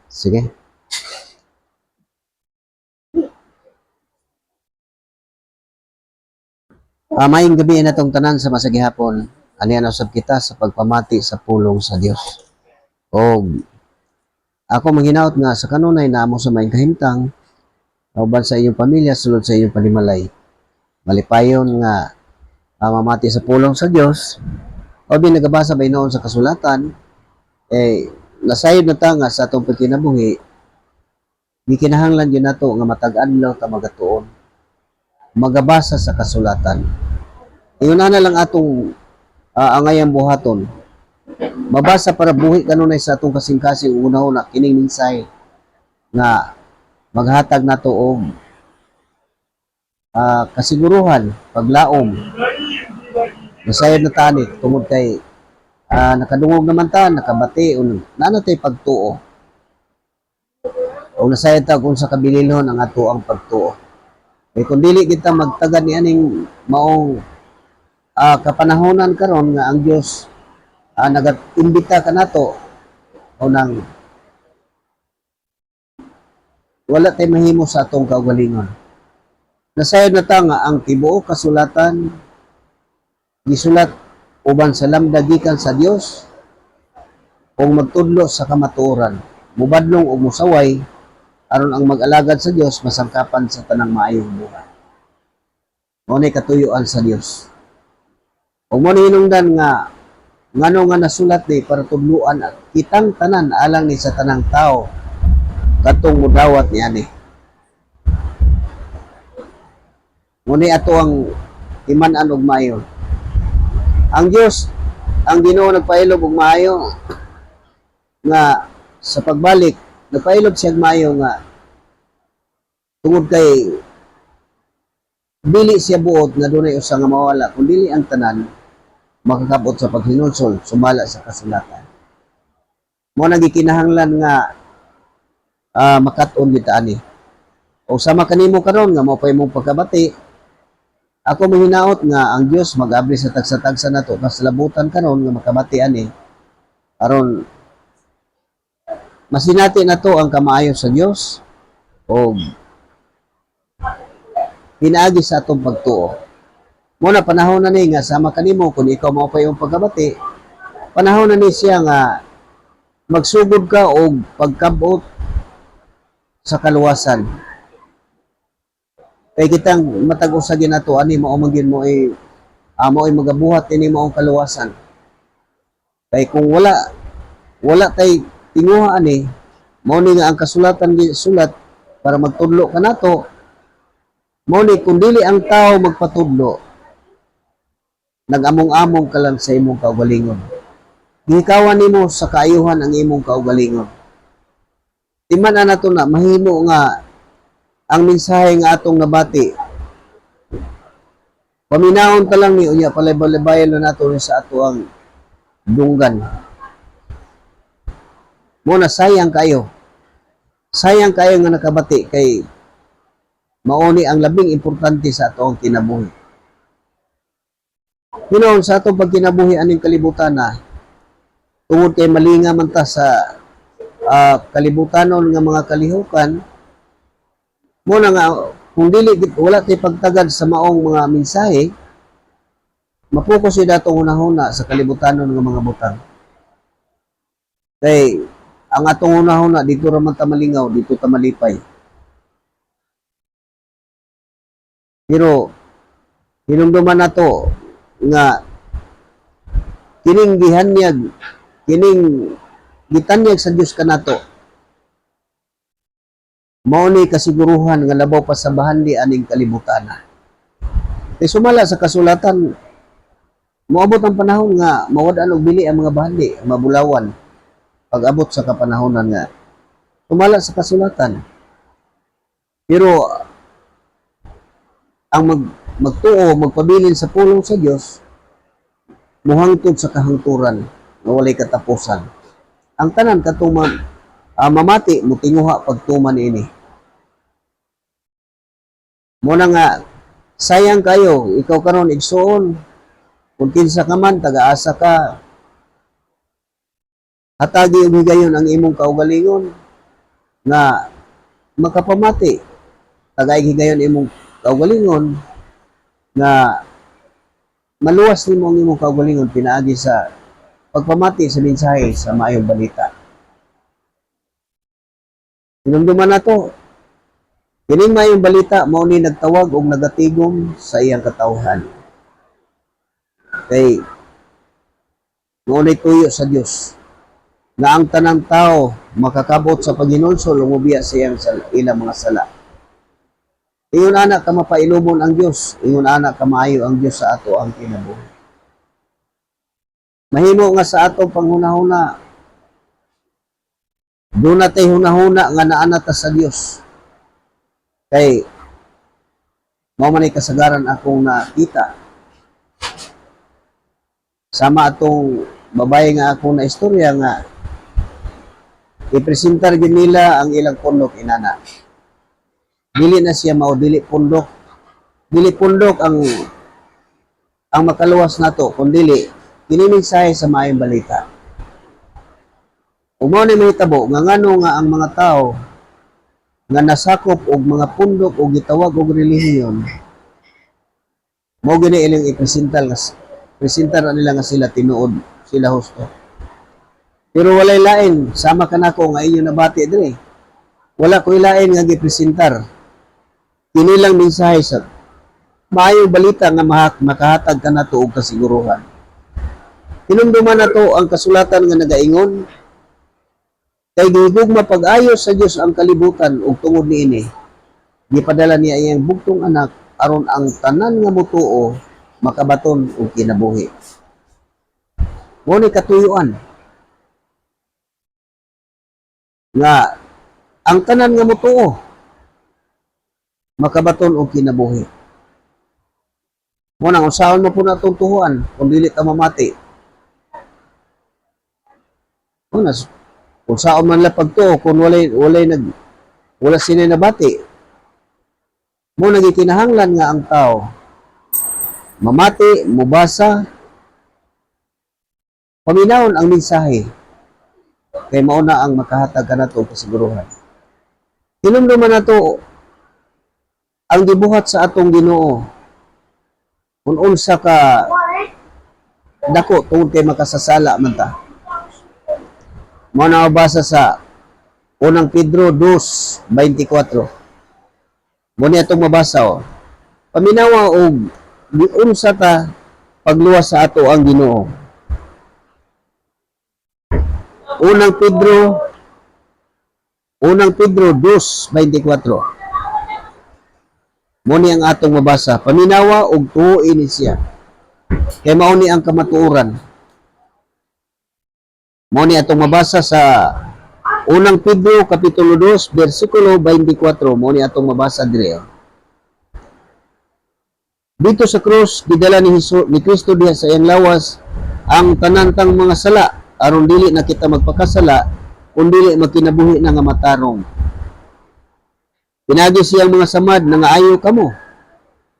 Sige. Maayong gabi na tong tanan sa masagihapon. Aniyan usab kita sa pagpamati sa pulong sa Dios. O ako manghinaot nga sa kanunay naamo sa maayong kahimtang kauban sa inyong pamilya sulod sa inyong panimalay. Malipayon nga mamati sa pulong sa Dios. O bin nagabasa ba noon sa kasulatan nasayod na ta nga sa atong pagkinabuhi gikinahanglan gyud nato nga matag-adlaw ta magatuon. Magabasa sa kasulatan. Iyon na lang atong angayang buhaton. Mabasa para buhi kanunay sa atong kasing-kasing una-una kining minsay nga maghatag nato og kasiguruhan, paglaom. Masayod na tani tungod kay nakadungog naman ta, nakabati nana tay pagtuo. O nasayod ta kung sa kabililhon ang ato ang pagtuo. Kung dili kita magtagad ni aning maong kapanahonan karon nga ang Dios nag-imbita ka nato o nang wala tay mahimo sa atong kaugalingon. Nasayod na ta nga ang tibuok kasulatan gisulat uban sa lamda gikan sa Dios kung magtudlo sa kamatuoran, mubadlong o musaway aron ang mag-alagad sa Dios masangkapan sa tanang maayong buhay. Mao ni katuyuan sa Dios. O mo ni hinungdan nga ngano nga nasulat ni para tudluan kitang tanan alang ni sa tanang tao katong mudawat niani. Mo ni ato ang iman-an og maayo. Ang Dios, ang Ginoo nagpailog og maayo nga sa pagbalik nagpailog siya maayo nga tungod kay dili siya buot nga dunay usa nga mawala kun dili ang tanan makakabot sa paghinulsol sumala sa kasulatan. Mo nang gikinahanglan nga makat-on kita ani. O sama kanimo karon nga mao pay mong pagkabati. Ako mahinaot nga ang Dios mag-abri sa tagsa-tagsa nato kasalabutan karon nga makabati ani aron masinati nato ang kamaayo sa Dios o pinaagi sa atong pagtuo. Muna panahon na ni nga sama kanimo kung ikaw mao pa yung pagkabati, panahon na ni siya nga magsugod ka og pagkabot sa kaluwasan. Kay kitang matag usa ginato ani mao manggid mo ay magabuhat ini maong kaluwasan. Kay kung wala tay tinguha ani mao ni nga ang kasulatan gisulat para magtudlo kanato mao ni kung dili ang tao magpatudlo nagamong-among ka lang sa imong kaugalingon. Gikawan nimo sa kaayuhan ang imong kaugalingon. Timan na nato na mahimo nga ang mensahe nga atong nabati paminahon ta lang ni unya palibay-libayan na nato sa ato ang dunggan. Muna sayang kayo nga nakabati kay mauni ang labing importante sa ato ang kinabuhi. Hinon sa atong pagkinabuhi aning kalibutan na tungod kay malinga man ta sa kalibutanon nga mga kalihukan muna nga kung dili wala tay pagtagad sa maong mga mensahe mapokus yun atong hunahuna sa kalibutanon nga mga butang. Kay ang atong hunahuna dito raman ta malingaw, dito ta malipay. Pero hinumduman nato nga kining gihanyag, kining gitanyag sa Dios kanato. Mao ni kasiguruhan nga labaw pa sa bahandi aning kalibutan. Kay sumala sa kasulatan moabot ang panahon nga mawad-an og bili ang mga bahandi, mabulawan pag-abot sa kapanahonan nga sumala sa kasulatan. Pero ang magtuo, magpabilin sa pulong sa Dios muhangtod sa kahangturan nga walay katapusan. Ang tanan katong mamati mutinguha pagtuman ini. Muna nga sayang kayo ikaw karon igsuon kung kinsa ka man taga-asa ka Hatagi ug higayon ang imong kaugalingon nga makapamati. Tagay higayon imong kaugalingon nga maluwas nimo ang imong kaugalingon pinaagi sa pagpamati sa mensahe sa maayong balita. Hinumduman na to, kining maayong balita mao ni nagtawag og nagatigom sa iyang katawhan. Kay ngunit tuyo sa Dios na ang tanang tao makakabot sa paghinulsol o mubiya sa iyang ilang mga sala. Ingon anak ka mapailumon ang Dios, ingon anak ka maayo ang Dios sa ato ang kinabuhi. Mahimo nga sa atong panghunahuna, doon natay hunahuna nga naanata sa Dios. Kay mao man ay kasagaran akong nakita. Sama atong babae nga akong na istorya nga ipresentar gid nila ang ilang pundok inana. Dili na siya mao dili pundok. Dili pundok ang makaluwas nato kun dili kini mensahe sa maayong balita. Ug mao ni mahitabo nga ngano nga ang mga tao nga nasakop og mga pundok o gitawag og relihiyon mao gini ilang ipresentar nila nga sila tinuod, sila husto. Pero walay lain, sama ka nako nga inyo nabati dire. Wala ko ilain nga gipresentar. Kini lang mensahe sa maayong balita nga makahatag ka nato og kasiguruhan. Hinumduman nato ang kasulatan nga nagaingon kay gihigugma pag-ayos sa Dios ang kalibutan ug tungod niini gipadala niya iyang bugtong anak aron ang tanan nga mutuo makabaton og kinabuhi. Mo ni katuyuan nga ang tanan nga mutuo makabaton og kinabuhi. Mo nang usaon mo po natong tuhuan kung dili ta mamati. Mo na usaon man la pagtuo kung wala sila nabati. Mo nagikinahanglan nga ang tao mamati, mubasa, paminawon ang mensahe kay mauna ang makahatag ka nato kasiguruhan. Hinumduman nato ang gibuhat sa atong Ginoo kung unsa ka dako tungod kay makasasala man ta. Mao na mabasa sa unang Pedro 2:24. Mo ni atong mabasa paminawa og unsa ta pagluwas sa ato ang Ginoo. Unang Pedro 2:24. Mo ni ang atong mabasa, paminawa og tuuin siya. Kay mao ni ang kamatuoran. Mo ni atong mabasa sa unang Pedro kapitulo 2 bersikulo 24. Mo ni atong mabasa dire. Dito sa krus gidala ni Kristo diha sa iyang lawas ang tanantang mga sala aron dili na kita magpakasala kun dili magkinabuhi na nga matarong. Pinagi siyang mga samad na nga ayo kamo.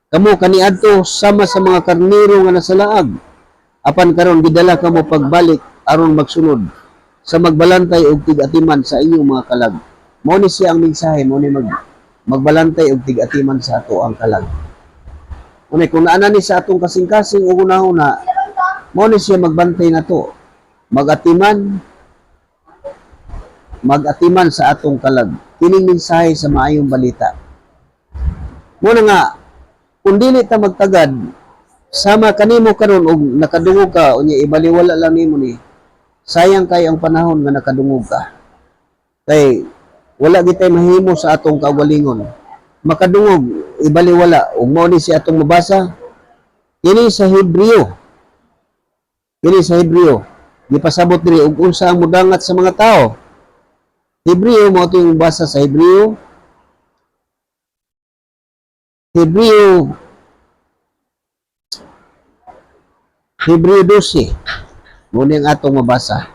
Kamo kaniadto sama sa mga karnero nga nasalaag. Apan karon gidala kamo pagbalik aron magsunod sa magbalantay og tig-atiman sa inyong mga kalag. Mao ni siya ang mensahe, mao ni magbalantay og tig-atiman sa ato ang kalag. Unay kung naana ni sa atong kasing-kasing ug una-una, mao ni siya magbantay nato. Magatiman sa atong kalag. Kining mensahe sa maayong balita. Muna nga, kung dili ta magtagad, sama kanimo karon og nakadungog ka, unya ibaliwala lang nimo ni, sayang kay ang panahon nga nakadungog ka. Kay, wala gitay mahimo sa atong kaugalingon. Makadungog, ibaliwala, ug mao ni si atong mabasa, kini sa Hebreo, gipasabot diri ug unsa ang mudangat sa mga tao. Hebreo mo ito yung basa sa Hebreo 12. Muna yung atong mabasa.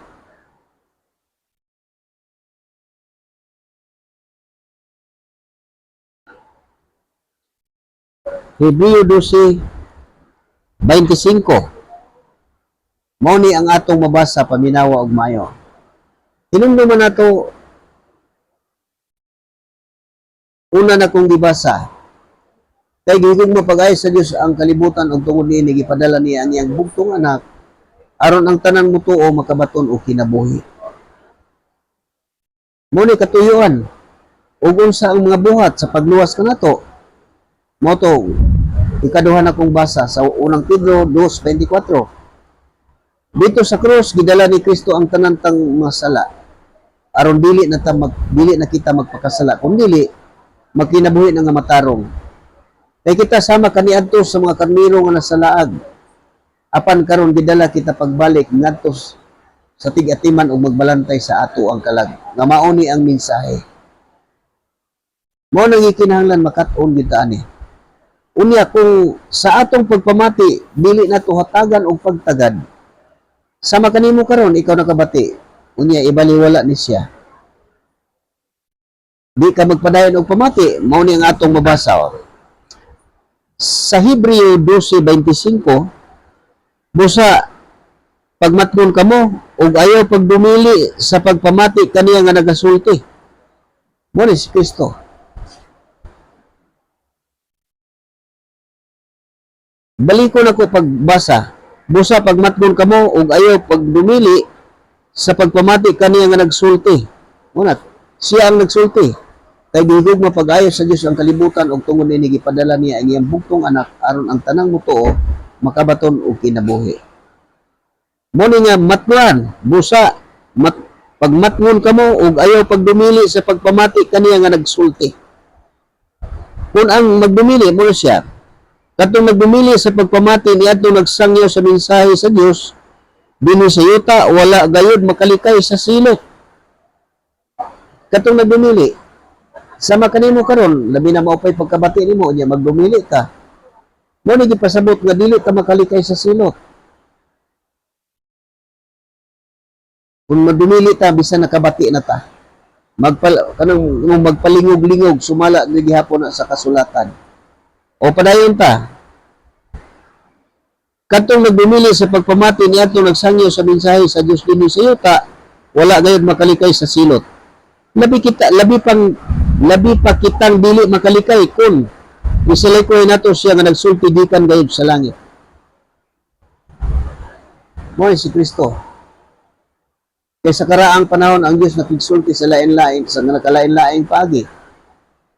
Hebreo 12:25. Mao ni ang atong mabasa paminawa og mayo. Hinumduman nato una na kong gibasa. Kay gihigog mo pag-ay sa Dios ang kalibutan ug tungod niini gipadala niya ang iyang bugtong anak aron ang tanan mutuo makabaton og kinabuhi. Mo ni katuyuan ug unsa ang mga buhat sa pagluwas kanato. Moto ikaduha na kong basa sa unang Pedro 2:24. Dito sa krus gidala ni Kristo ang tanan tang mga sala aron dili na kita magpakasala kun dili magkinabuhi na nga matarong. Kay kita sama kaniadto sa mga karniro nga nasalaag. Apan karon gidala kita pagbalik ngadto sa tig-atiman ug magbalantay sa ato ang kalag. Nga mao ni ang mensahe. Mao nang ikinahanglan makat-on kita ani. Unya kung sa atong pagpamati dili nato hatagan og pagtagad. Sama kanimo karon ikaw nakabati. Unya ibaliwala ni siya. Di ka magpadayon og pamati, mao ni ang atong mabasa. Sa Hebreo 12:25, busa pagmatnon kamo ug ayaw pagdumili sa pagpamati kaniya nga nagasulti. Mao ni si Kristo. Balikon ako pagbasa. Busa pagmatnon kamo ug ayaw pagdumili sa pagpamati kaniya nga nagsulti. Unat, siya ang nagsulti. Kay gihigog mapag-ayo sa Dios ang kalibutan ug tungod niini gipadala niya ang iyang bugtong anak aron ang tanang mutuo makabaton og kinabuhi. Mo ni nga matnuan, busa pagmatngon kamo ug ayaw pagdumili sa pagpamati kaniya nga nagsulti. Kung ang magdumili mo siya, katong nagdumili sa pagpamati niadto nagsangyo sa mensahe sa Dios, dinhi sa yuta wala gayud makalikay sa silot. Katong nagdumili sama kanimo karon labi na maupay pagkabati nimo nya magdumili ka. Mo ni gipasabot nga dili ka makalikay sa silot. Kung magdumili ta bisan nakabati na ta. Magpalingog-lingog sumala ni gihapon na sa kasulatan. O padayon ta. Katong nagdumili sa pagpamati niadto nagsangyo sa mensahe sa Dios dinhi sa yuta, wala gayud makalikay sa silot. Labi pa kitang dili makalikay kun misalikoy nato siya nga nagsulti gikan gayud sa langit. Mo si Kristo. Kay sa karaang panahon ang Dios nakigsulti sa lain-lain sa nakalain-laing paagi.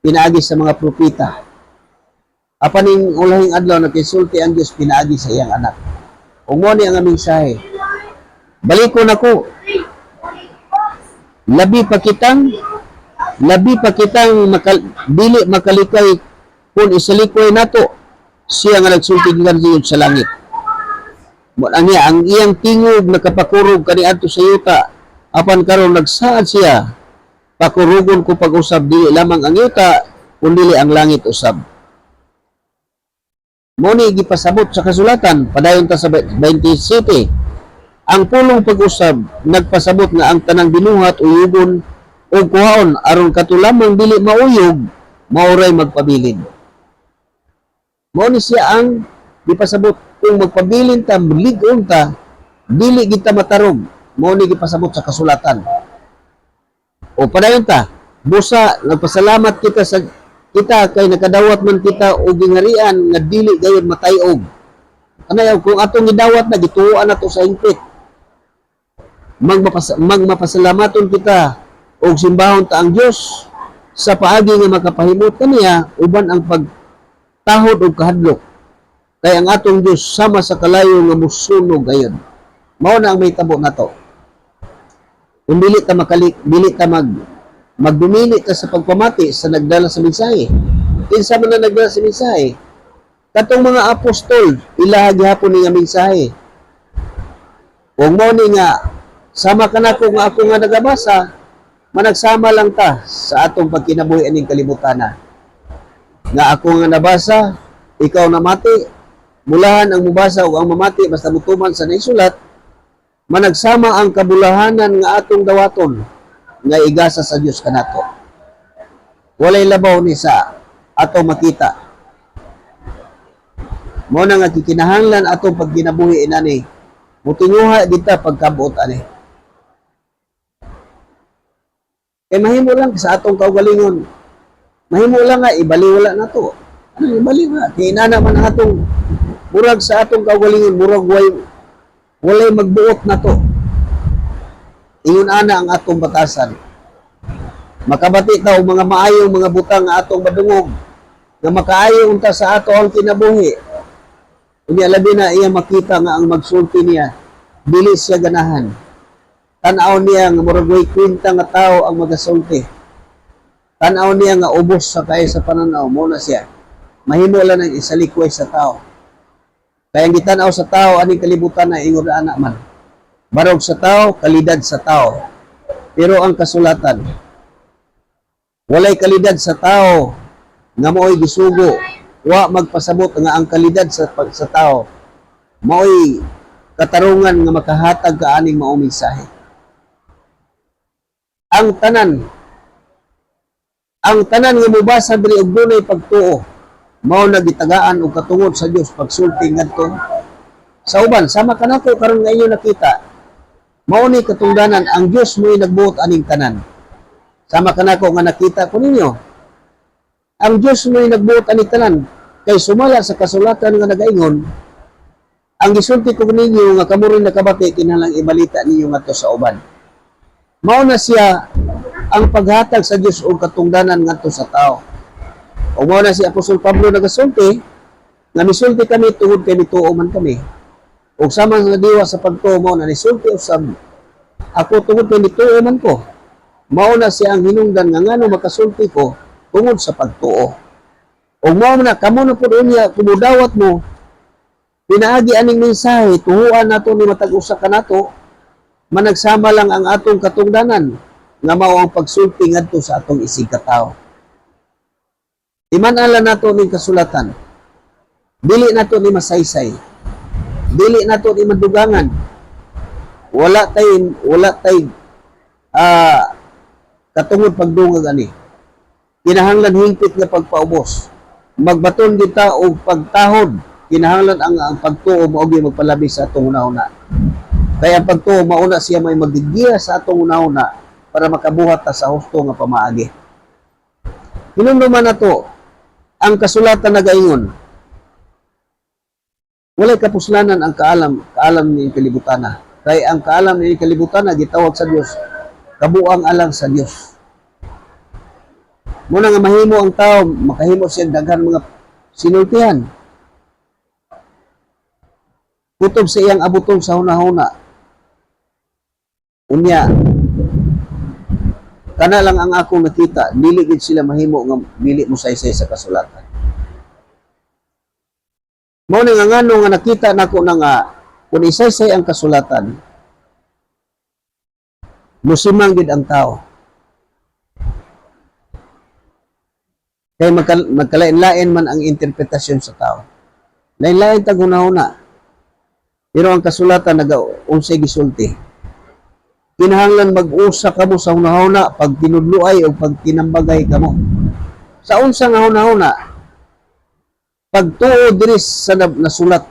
Pinaagi sa mga propeta. Apaning ulahing adlaw nakisulti ang Dios pinaagi sa iyang anak. Ug mo ni ang mensahe. Balikon ako. Labi pa kitang dili makalikay kung isalikoy nato siya nga nagsulti gikan sa langit. Ang iyang tingog nakapakurog kaniadto sa yuta apan karon nagsaad siya pakurugon ko pag-usab dili lamang ang yuta kundi ang langit usab. Mo ni gipasabot sa kasulatan padayon ta sa 27. Ang pulong pag-usab nagpasabot nga ang tanang binuhat uyugon o kuhaon aron katulamang dili mauyog mauray magpabilin. Mao ni siya ang gipasabot kung magpabilin ta lig-on ta dili kita matarog. Mao ni gipasabot sa kasulatan. O padayon ta busa nagpasalamat kita kay nakadawat man kita og gingharian nga dili gayud matayog. Anayaw kung atong gidawat na gituoan nato sa hingpit. Magmapasalamaton kita og simbahon ta ang Dios sa paagi nga makapahimot kaniya uban ang pagtahod og kahadlok. Kay ang atong Dios sama sa kalayo nga musunog gayon. Mao na ang may tabo nato. Kung dili ta magdumili ka sa pagpamati sa nagdala sa mensahe. Kinsa man na nagdala sa mensahe? Katong mga apostol, ilaha gihapon ni nga mensahe. Kung mo ni nga sama ka na kung ako nga nagabasa, managsama lang ta sa atong pagkinabuhi aning kalibutana. Nga ako nga nabasa, ikaw namati, mulahan ang mubasa o ang mamati basta mutuman sa naisulat, managsama ang kabulahanan nga atong dawaton nga igasa sa Dios kanato. Walay labaw ni sa ato makita. Mo na nga kikinahanglan atong pagkinabuhi inani. Mutinguha kita pagkabuot ani. Kay mahimo lang sa atong kaugalingon. Mahimo lang nga ibaliwala na to. Ano ibaliwala? Kay inana man ang atong murag sa atong kaugalingon, murag walay magbuot na to. Ingon ana ang atong batasan. Makabati taw mga maayong mga butang nga atong madungog nga makaayo unta sa ato ang kinabuhi. Unya labi na iya makita nga ang magsulti niya dili siya ganahan. Tan-aw niya nga murag way kwenta nga tao ang magasulti. Tan-aw niya nga ubos sa kay sa pananaw mo na siya. Mahimo lang ang isalikway sa tao. Kaya ang gitanaw sa tao aning kalibutan na ingon ana man. Barog sa tao, kalidad sa tao. Pero ang kasulatan, walay kalidad sa tao nga mo'y gisugo, wa magpasabot nga ang kalidad sa tao mo'y katarungan nga makahatag kaaning mao mensahe. Ang tanan nga mubasa diri og dunay pagtuo mao nagitagaan og katungod sa Dios pagsulti ngadto sa uban sama kanako karon nga inyo nakita mao ni katungdanan ang Dios mo'y nagbuot aning tanan. Sama kanako nga nakita ko ninyo ang Dios mo'y nagbuot aning tanan kay sumala sa kasulatan nga nagaingon ang gisulti ko ninyo nga kamo rin nakabati kinahanglang ibalita ninyo ngadto sa uban. Mao na siya ang paghatag sa Dios og katungdanan ngadto sa tao. O mao na si Apostol Pablo nagasulti nga misulti kami tungod kay mituo man kami. Og sama nga diwa sa pagtuo mao na nisulti usab ako tungod kay mituo man ko. Mao na siya ang hinungdan nga ngano makasulti ko tungod sa pagtuo. Og mao na kamo na pud unya kumudawat mo pinaagi aning mensahe tuhuan nato ni matag usa kanato managsama lang ang atong katungdanan nga mao ang pagsulti ngadto sa atong isig katawo. Iman-ala nato ning kasulatan. Dili nato ni masaysay. Dili nato ni madugangan. Wala tay katungod pagdungag ani. Kinahanglan hingpit nga pagpaubos. Magbaton kita og pagtahod. Kinahanglan ang pagtuo mao gyud magpalabi sa atong una-una. Kaya ang pagtuo mauna siya may magdigiya sa atong una-una para makabuhat ta sa husto nga pamaagi. Hinumduman nato ang kasulatan nagaingon. Walay kapuslanan ang kaalam ni kalibutana. Kay ang kaalam ni kalibutana gitawag sa Dios kabuang alang sa Dios. Muna nga mahimo ang tao, makahimo siya daghan mga sinultihan. Kutob sa iyang abuton sa hunahuna. Unya, kana lang ang akong nakita, dili gid sila mahimo nga dili mo saysay sa kasulatan. Mao ni nga ngano nga nakita nako na nga kun isaysay ang kasulatan, musimang gid ang tao. Kay magkalain-lain man ang interpretasyon sa tao. Lain-lain tag hunahuna. Pero ang kasulatan nag-unsay gisulti. Kinahanglan mag-usa kamo sa hunahuna pag tinudluay o pag tinambagay kamo. Sa unsa nga hunahuna, pagtuo diri sa nasulat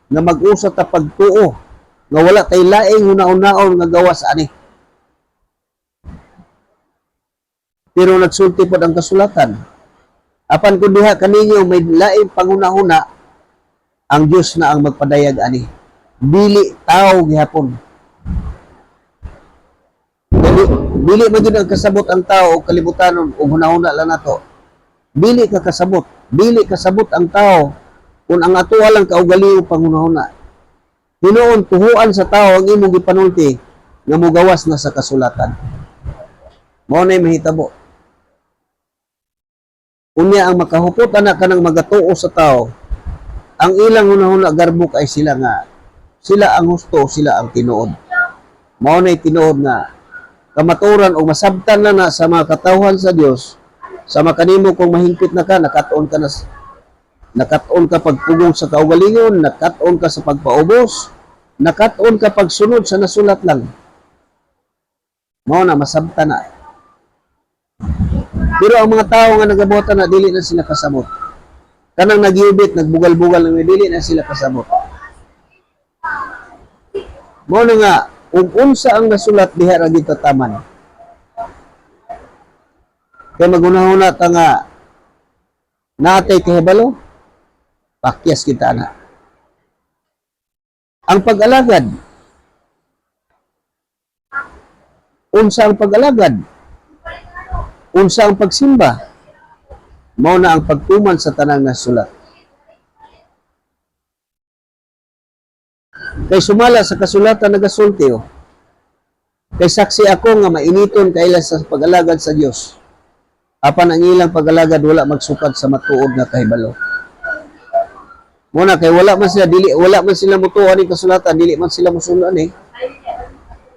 nga mag-usa ta pagtuo nga wala tay laing hunahuna-on nga gawas ani. Pero nagsulti pod ang kasulatan. Apan kun diha kaninyo may laing panghunahuna, ang Dios na ang magpadayag ani. Dili tao gihapon. Dili man gyud ang kasabot ang tao o kalibutanon o hunahuna lang nato. Dili ka kasabot. Dili kasabot ang tao kung ang atoa lang kaugali o panghunahuna. Hinuon tuhuan sa tao ang imong gipanulti nga mogawas na sa kasulatan. Mao nay mahitabo. Unya ang makahupot anak kanang magatuo sa tao, ang ilang hunahuna garbok ay sila ang husto, sila ang tinuod. Mao nay tinuod nga kamaturan o masabtan na sa mga katawhan sa Dios, sa makanimo kung mahingpit na ka, nakatuon ka pagpugong sa kaugalingon, nakatuon ka sa pagpaubos, nakatuon ka pagsunod sa nasulat lang. Mao na masabtan na. Pero ang mga tao nga nagabuhatan na dili na sila kasabot. Kanang nagyubit, nagbugal-bugal na dili na sila kasabot. Mao na nga, ug unsa ang nasulat diha ra gid tataman. Kaya magunahuna ta nga natay kahibalo, pakyas kita na. Ang pag-alagad, unsa ang pag-alagad, unsa ang pagsimba, mao na ang pagtuman sa tanang nasulat. Kay sumala sa kasulatan nagasulti, oh. Kay saksi ako nga mainiton kaila sa pag-alagad sa Dios. Apan ang ilang pag-alagad wala magsukad sa matuod nga kahibalo. Muna kay wala man sila mutuo ni kasulatan, dili man sila musulan eh.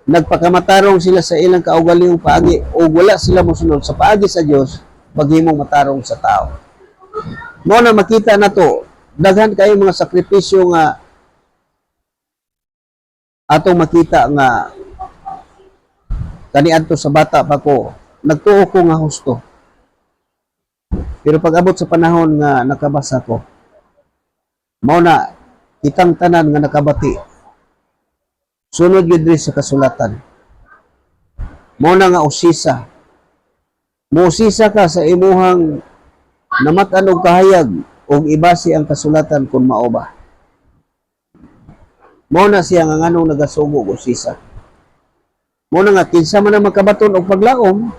Nagpakamatarong sila sa ilang kaugalingong paagi o wala sila musunod sa paagi sa Dios paghimong matarong sa tao. Muna makita na to, daghan kayo mga sakripisyo nga atong makita nga kaniadto sa bata pa ko, nagtuo ko nga husto. Pero pag abot sa panahon nga nakabasa ko, mao na kitang tanan nga nakabati. Sunod gyud diri sa kasulatan. Mao na nga usisa. Muusisa ka sa imuhang namatan og kahayag og ibasi ang kasulatan kung mao ba. Mao na siya nga nganong nagasugo og usisa. Mao na nga kinsa man ang makabaton og paglaom,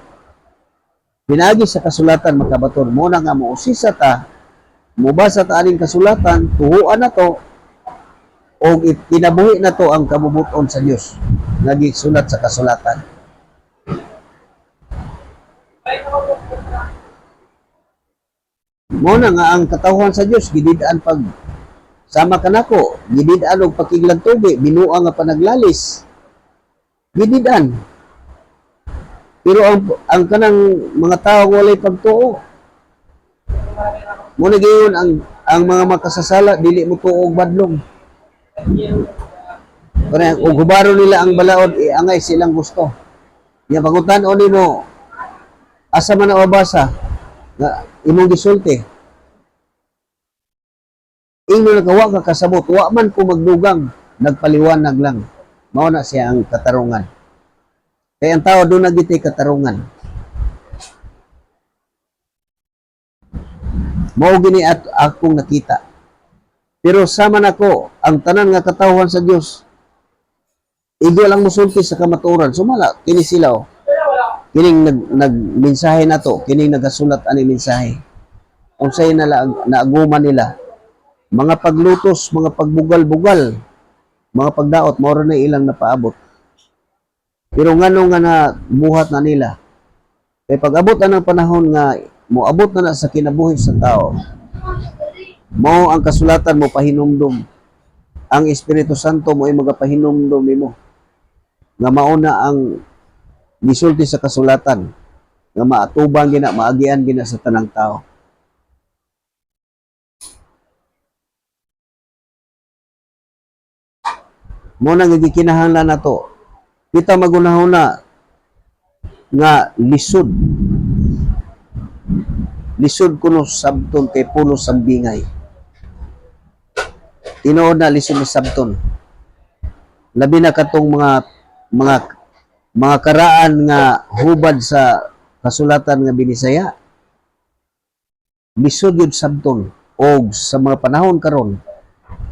pinagi sa kasulatan makabaton. Mao na nga muusisa ta, mubasa ta aning kasulatan, tuhuan na to, o kinabuhi na to ang kabubuton sa Dios nga gisulat sa kasulatan. Mao na nga ang katawhan sa Dios gididaan pag sama kanako, gididaan og pakiglang tubi, binuang nga panaglalis. Gididaan. Pero ang kanang mga tao walay pagtuo. Muna gayon ang mga makasasala dili mo tuo og badlong. Pero ug hubaro nila ang balaod angay silang gusto. Nya pangutan-on nimo asa man na mabasa nga imong gisulti. Ingon nagawa ka kasabot, wa man ko magdugang, nagpaliwanag lang. Mao na siya ang katarungan. Kaya ang tao doon nagiti katarungan. Mao gini at akong nakita. Pero sama nako ang tanan nga katawhan sa Dios. Igo lang musulti sa kamatuoran. Sumala kini sila oh. Kining nagmensahe na to, kining nagasulat ani mensahe. Unsay na naaguman nila. Mga paglutos, mga pagbugal-bugal, mga pagdaot, mao na ilang napaabot. Pero ngano nga na buhat na nila. Kay pag-abot na ng panahon nga moabot na sa kinabuhi sa tao. Mao ang kasulatan mo pahinumdum. Ang Espiritu Santo mo ay magapahinumdum nimo. Nga mao na ang gisulti sa kasulatan nga maatubang gina, maagian gina sa tanang tao. Mo nang gikinahanglan nato kita magunahuna nga lisod kuno sabton kay pulo sambingay. Tinuod na lisod ni sabton, labi na katong mga karaan nga hubad sa kasulatan nga binisaya, lisod yun sabton. Og sa mga panahon karon,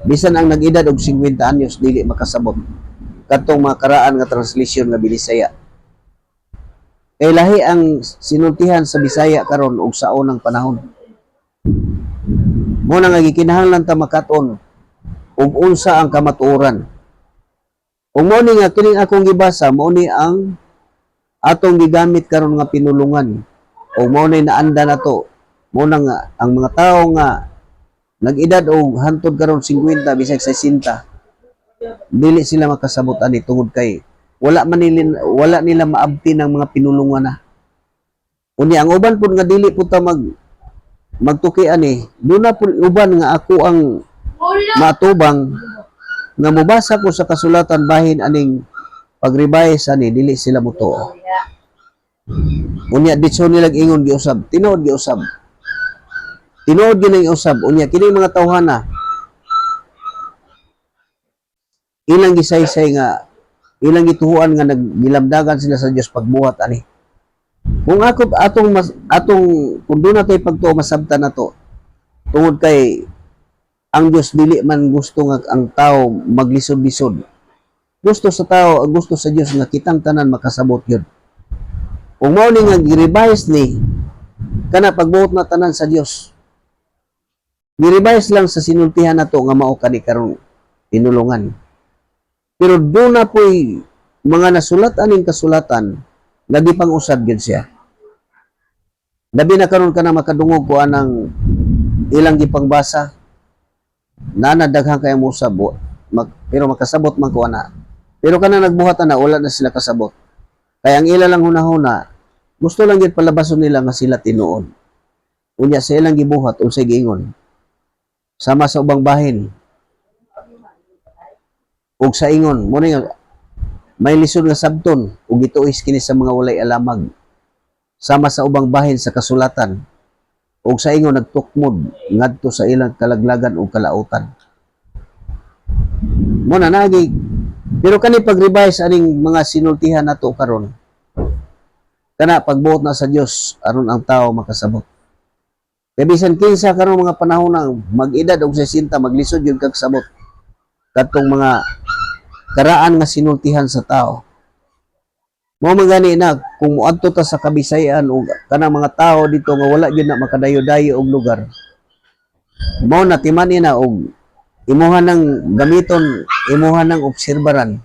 bisan ang nag-edad og 50 anyos dili makasabot katong mga karaan nga translasyon nga binisaya. Kay lahi ang sinultihan sa Bisaya karon og sa unang panahon. Mo na nga gikinahanglan ta makaton og unsa ang kamatuoran. Ug mo ni nga kining akong gibasa, mo ni ang atong gigamit karon nga pinulungan. O mo ni naanda nato. Mo na nga ang mga tawo nga nag-edad og hantod karon 50 bisag 60, dili sila makasabot ani tungod kay wala nila maabti ng mga pinulungan na. Unya ang uban pud nga dili pud ta magtuki ani, doon na pud uban nga ako ang matubang nga mobasa ko sa kasulatan bahin aning pag-revise ani dili sila mutuo. Unya ditso nila ingon giusab, tinuod giusab. Tinuod gyud usab. Unya kini mga tawhana ilang gisaysay nga ilang gituhuan nga naggilamdagan sila sa Dios pagbuhat ani. Kung ako kung doon na tayo pagtuo masabtan na to tungod kay ang Dios dili man gusto nga ang tao maglisod-lisod. Gusto sa tao, gusto sa Dios nga kitang tanan makasabot yun. Kung mao ni nga gi-revise ni kana pagbuot na tanan sa Dios. Gi-revise lang sa sinultihan nato nga mao kani karong tinulungan. Pero doon na po'y mga nasulat aning kasulatan lagi pang usad gid siya. Labi na karon ka na makadungog ko anang ilang gipangbasa na nadaghang kay mo sabo pero makasabot man ko ana. Pero kana nagbuhat na wala na sila kasabot. Kaya ang ila lang hunahuna gusto lang gid palabason nila nga sila tinuod. Unya sa ilang gibuhat unsay giingon. Sama sa ubang bahin. Ug sa ingon mo may lisod nga sabton ug gituis kini sa mga walay alamag. Sama sa ubang bahin sa kasulatan ug sa ingon nagtukmod ngadto sa ilang kalaglagan ug kalautan. Mo na nagi pero kani pag-revise aning mga sinultihan nato karon kana pagbuot na sa Dios aron ang tao makasabot. Kay bisan kinsa karon mga panahon na mag-edad og 60 maglisod yun kag sabot kadtong mga karaan nga sinultihan sa tao. Mo magani na kung muadto ta sa Kabisayan ug kanang mga tao dito nga wala gyud na makadayo-dayo og lugar. Mao na timani na og imuhan ng gamiton, imuhan ng obserbaran.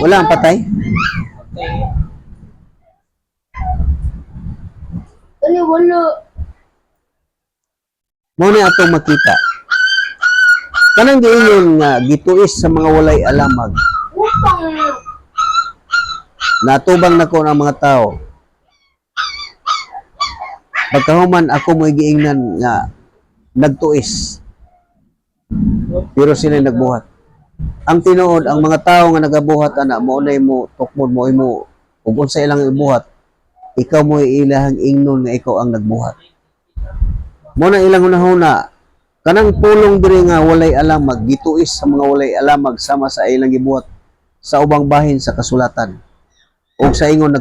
Wala ang patay? Wala. Mao ni atong makita. Kanang giingon nga gituis sa mga walay alamag. Upang Natubang nako ang mga tao. Pagkahuman ako mo giingnan nga nagtuis. Pero sila nagbuhat. Ang tinuod ang mga tao nga nagabuhat ana mo nay mo tukmod mo imo ug unsa ilang ibuhat ikaw mo ilahang ingnon nga ikaw ang nagbuhat. Mo na ilang hunahuna kanang pulong diri nga walay alamag gituis sa mga walay alamag sama sa ilang gibuhat sa ubang bahin sa kasulatan. Ug sa ingon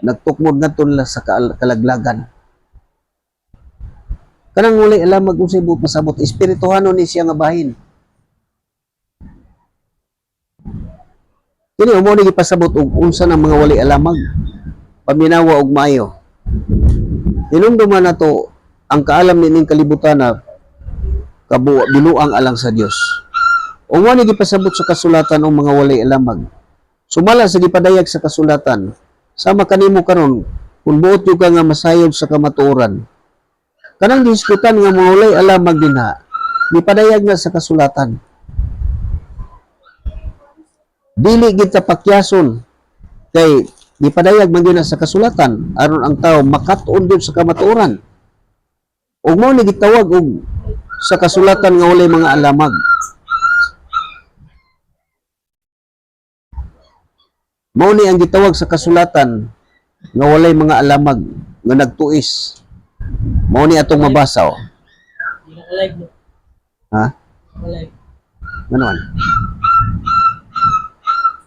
nagtukmod ngadto nila sa kalaglagan. Kanang walay alamag unsay buot pasabot espirituhanon ni siya nga bahin. Kini mo ni gipasabot og unsa ng mga walay alamag paminawa og maayo. Hinumduman nato ang kaalam nining kalibutan na binuang alang sa Dios. O mo ni gipasabot sa kasulatan og mga walay alamag. Sumala sa gipadayag sa kasulatan, sama kanimo karon kung buot yung ka nga masayod sa kamatuoran. Kanang diskutan nga mga walay alamag dinha, gipadayag na sa kasulatan. Dili gid ta pakyason kay gipadayag man gyud na sa kasulatan aron ang tao makat-on gyud sa kamatuoran. Ug mao ni gitawag og sa kasulatan nga walay mga alamag. Mao ni ang gitawag sa kasulatan nga walay mga alamag nga nagtuis. Mao ni atong mabasa. Alive. Ha? Alive. Ganon.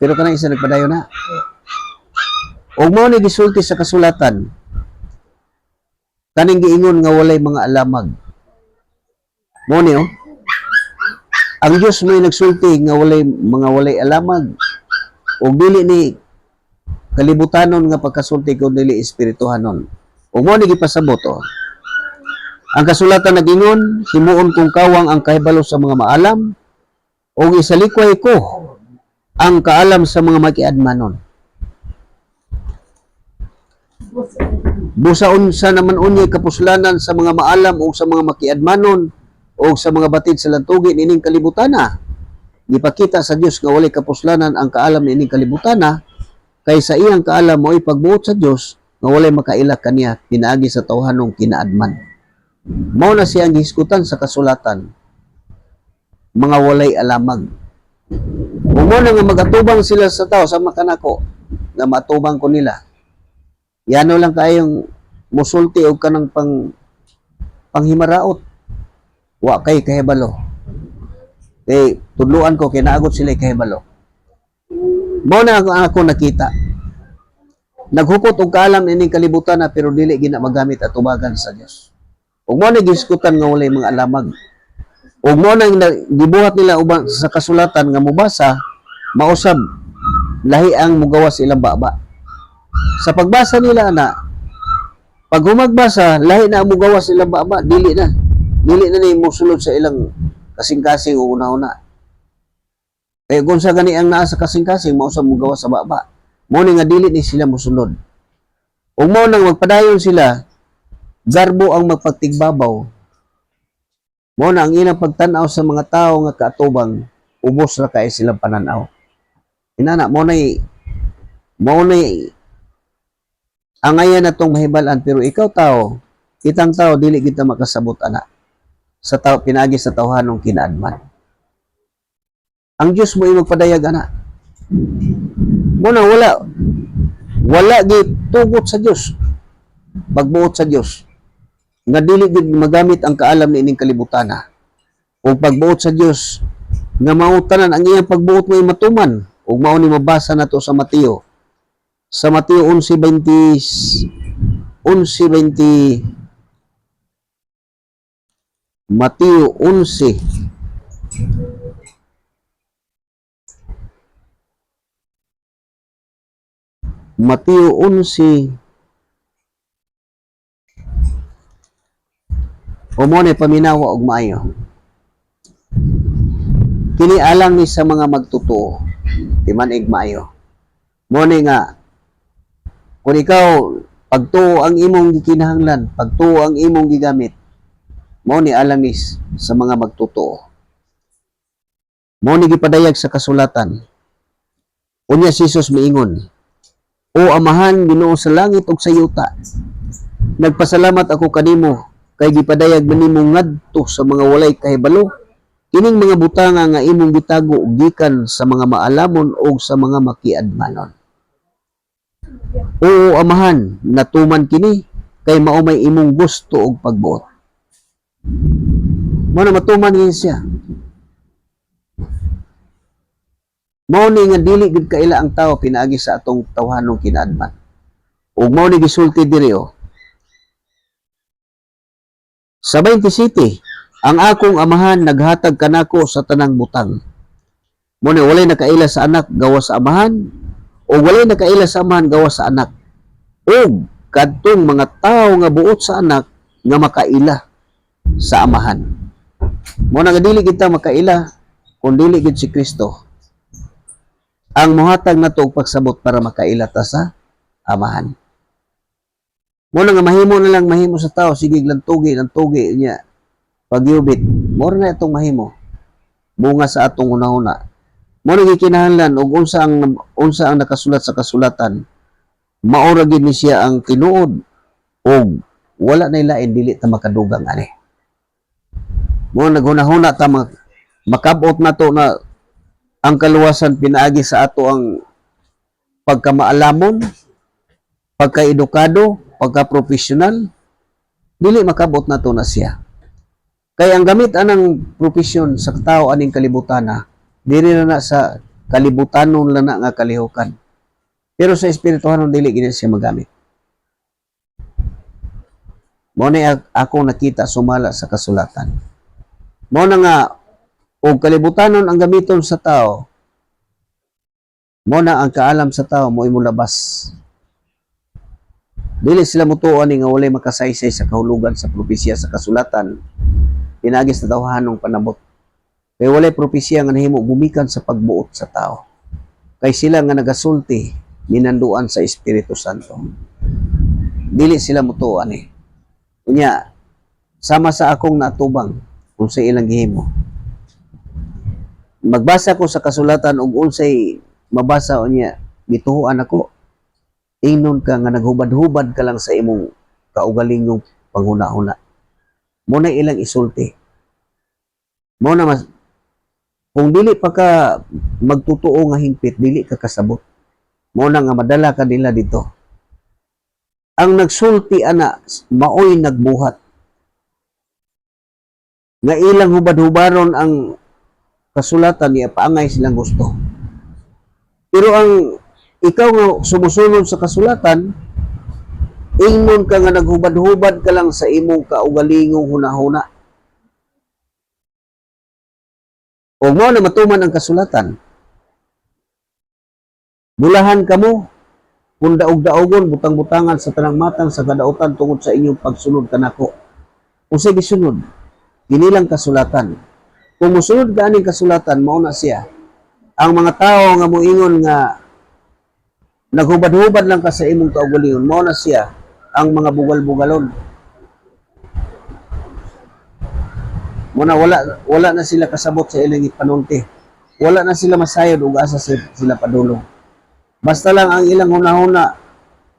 Pero kanang isa nagpadayon na. Og mao ni gisulti sa kasulatan. Kaning giingon nga walay mga alamag. Mao ni ang Dios may nagsulti nga walay alamag. Og dili ni kalibutanon nga pagkasulti ko dili espirituhanon. Og mao ni gipasabot Ang kasulatan nagingon, himuon kong kawang ang kahibalo sa mga maalam og isalikway ko ang kaalam sa mga makiadmanon. Busaon sa naman unyay kapuslanan sa mga maalam o sa mga makiadmanon o sa mga batid sa lantugi nining kalibutana. Gipakita sa Dios nga walay kapuslanan ang kaalam nining kalibutana kay sa iyang kaalam mo'y pagbuot sa Dios nga walay makaila kaniya pinaagi sa tawhanong kinaadman. Mao na siyang gihisgutan sa kasulatan. Mga walay alamag. Kung mo na nga magatubang sila sa tao sa makanako na matubang ko nila. Yano lang kayong musulti og kanang pang panghimaraot. Wa kay kahibalo. Kay tudluan ko kay naagot sila kahibalo. Mao na ako nakita. Naghupot og kaalam ining kalibutan na pero dili gina magamit at tubagan sa Dios. Ug mao na giskutan nga walay mga alamag. Ug mao na gibuhat nila ubang sa kasulatan nga mubasa mausab lahi ang mugawas ilang baba. Sa pagbasa nila na pag humagbasa lahi na ang mugawas ilang baba, dili na ni mosulod sa ilang kasing-kasing o una-una. Kaya kung sa gani ang naa sa kasing-kasing mausab mugawas sa baba. Mao ni nga dili ni sila mosulod. Ug mao nang magpadayon sila, garbo ang magpagtigbabaw. Mao na ang ilang pagtan-aw sa mga tawo nga kaatubang, ubos ra kay silang pananaw. Inana mao nay angayan natong mahibalan pero ikaw tao, kitang tao dili kita makasabot ana. Sa tao pinagi sa tawhanong kinaadman. Ang Dios mo magpadayag ana. Muna wala gitugot sa Dios. Pagbuot sa Dios. Nga dili gid magamit ang kaalam ni ining kalibutan na. O pagbuot sa Dios nga mautanan ang iyang pagbuot mo matuman ug mao ni mabasa nato sa Mateo. Sa Mateo 11:20 Mateo 11 Mateo 11 umone paminawa og maayo. Kini alang ni sa mga magtutuo timanig maayo. Mo ni nga kung ikaw pagtuo ang imong gikinahanglan, pagtuo ang imong gigamit, mao ni alang ni sa mga magtutuo. Mao ni gipadayag sa kasulatan. Unya si Jesus miingon, "O Amahan, Ginoo sa langit ug sa yuta, nagpasalamat ako kanimo kay gipadayag man nimo ngadto sa mga walay kahibalo kining mga butanga nga imong gitago gikan sa mga maalamon o sa mga makiadmanon. O Amahan, natuman kini kay mao may imong gusto og pagbuot." Mao na matuman niya siya. Mao ni nga dili gid kaila ang tao pinaagi sa atong tawhanong kinaadman. Ug mao ni gisulti diri sa 27, ang akong amahan naghatag kanako sa tanang butang. Mao ni walay nakaila sa anak gawa sa amahan o walay nakaila sa amahan gawa sa anak. Ug kadtong mga tawo nga buot sa anak nga makaila sa amahan. Mao na nga dili kita makaila kun dili gid si Kristo ang mohatag nato og pagsabot para makaila ta sa amahan. Mo na nga mahimo na lang mahimo sa tao sige lang tugi niya pagyubit. Mo na itong mahimo. Bunga sa atong una-una. Mo na gikinahanglan og unsa ang nakasulat sa kasulatan. Maura gid ni siya ang tinuod og wala na lain dili ta makadugang ani. Mo naghunahuna ta makabot nato na ang kaluwasan pinaagi sa ato ang pagkamaalamon, pagkaedukado, pagka-professional, dili makabot na to na siya. Kaya ang gamit anang profesyon sa tao aning kalibutan na, dili na sa kalibutanon lang na nga kalihukan. Pero sa espirituhanon dili gid siya magamit. Mao na ako nakita sumala sa kasulatan. Mao na nga og kalibutanon ang gamiton sa tao, mo na ang kaalam sa tao mo imulabas. Dili sila mutuon nga walay makasaysay sa kahulugan sa propesya sa kasulatan pinagi sa tawhanong panabot. Kay walay propesya nga nahimo gumikan sa pagbuot sa tao. Kay sila nga nagasulti minanduan sa Espiritu Santo. Dili sila mutuon Unya sama sa akong natubang kung sa ilang gihimo. Magbasa ko sa kasulatan ug unsay mabasa unya gituhuan ako. Ingnon ka nga naghubad-hubad ka lang sa imong kaugalingong panghuna-huna. Mo na ilang isulti. Mo na kung dili pa ka magtutuo nga hingpit, dili ka kasabot. Mo na nga madala ka nila dito. Ang nagsulti ana maoy nagbuhat. nga ilang hubad-hubaron ang kasulatan niya paangay silang gusto. Pero ang ikaw nga sumusunod sa kasulatan, ingnon ka nga naghubad-hubad ka lang sa imong kaugalingong hunahuna. O mo na matuman ang kasulatan. Bulahan ka mo, kung daog-daogon, butang-butangan sa tanang matang sa kadautan tungod sa inyong pagsunod kanako. Kung sa gisunod, ginilang kasulatan. Kung musunod ka aning kasulatan, mauna siya. Ang mga tao nga moingon nga naghubad-hubad lang ka sa imong kaugalingon, mauna siya ang mga bugal-bugalon. Muna wala na sila kasabot sa ilang ipanunti. Wala na sila masayod ug asa sila padulong. Basta lang ang ilang hunahuna,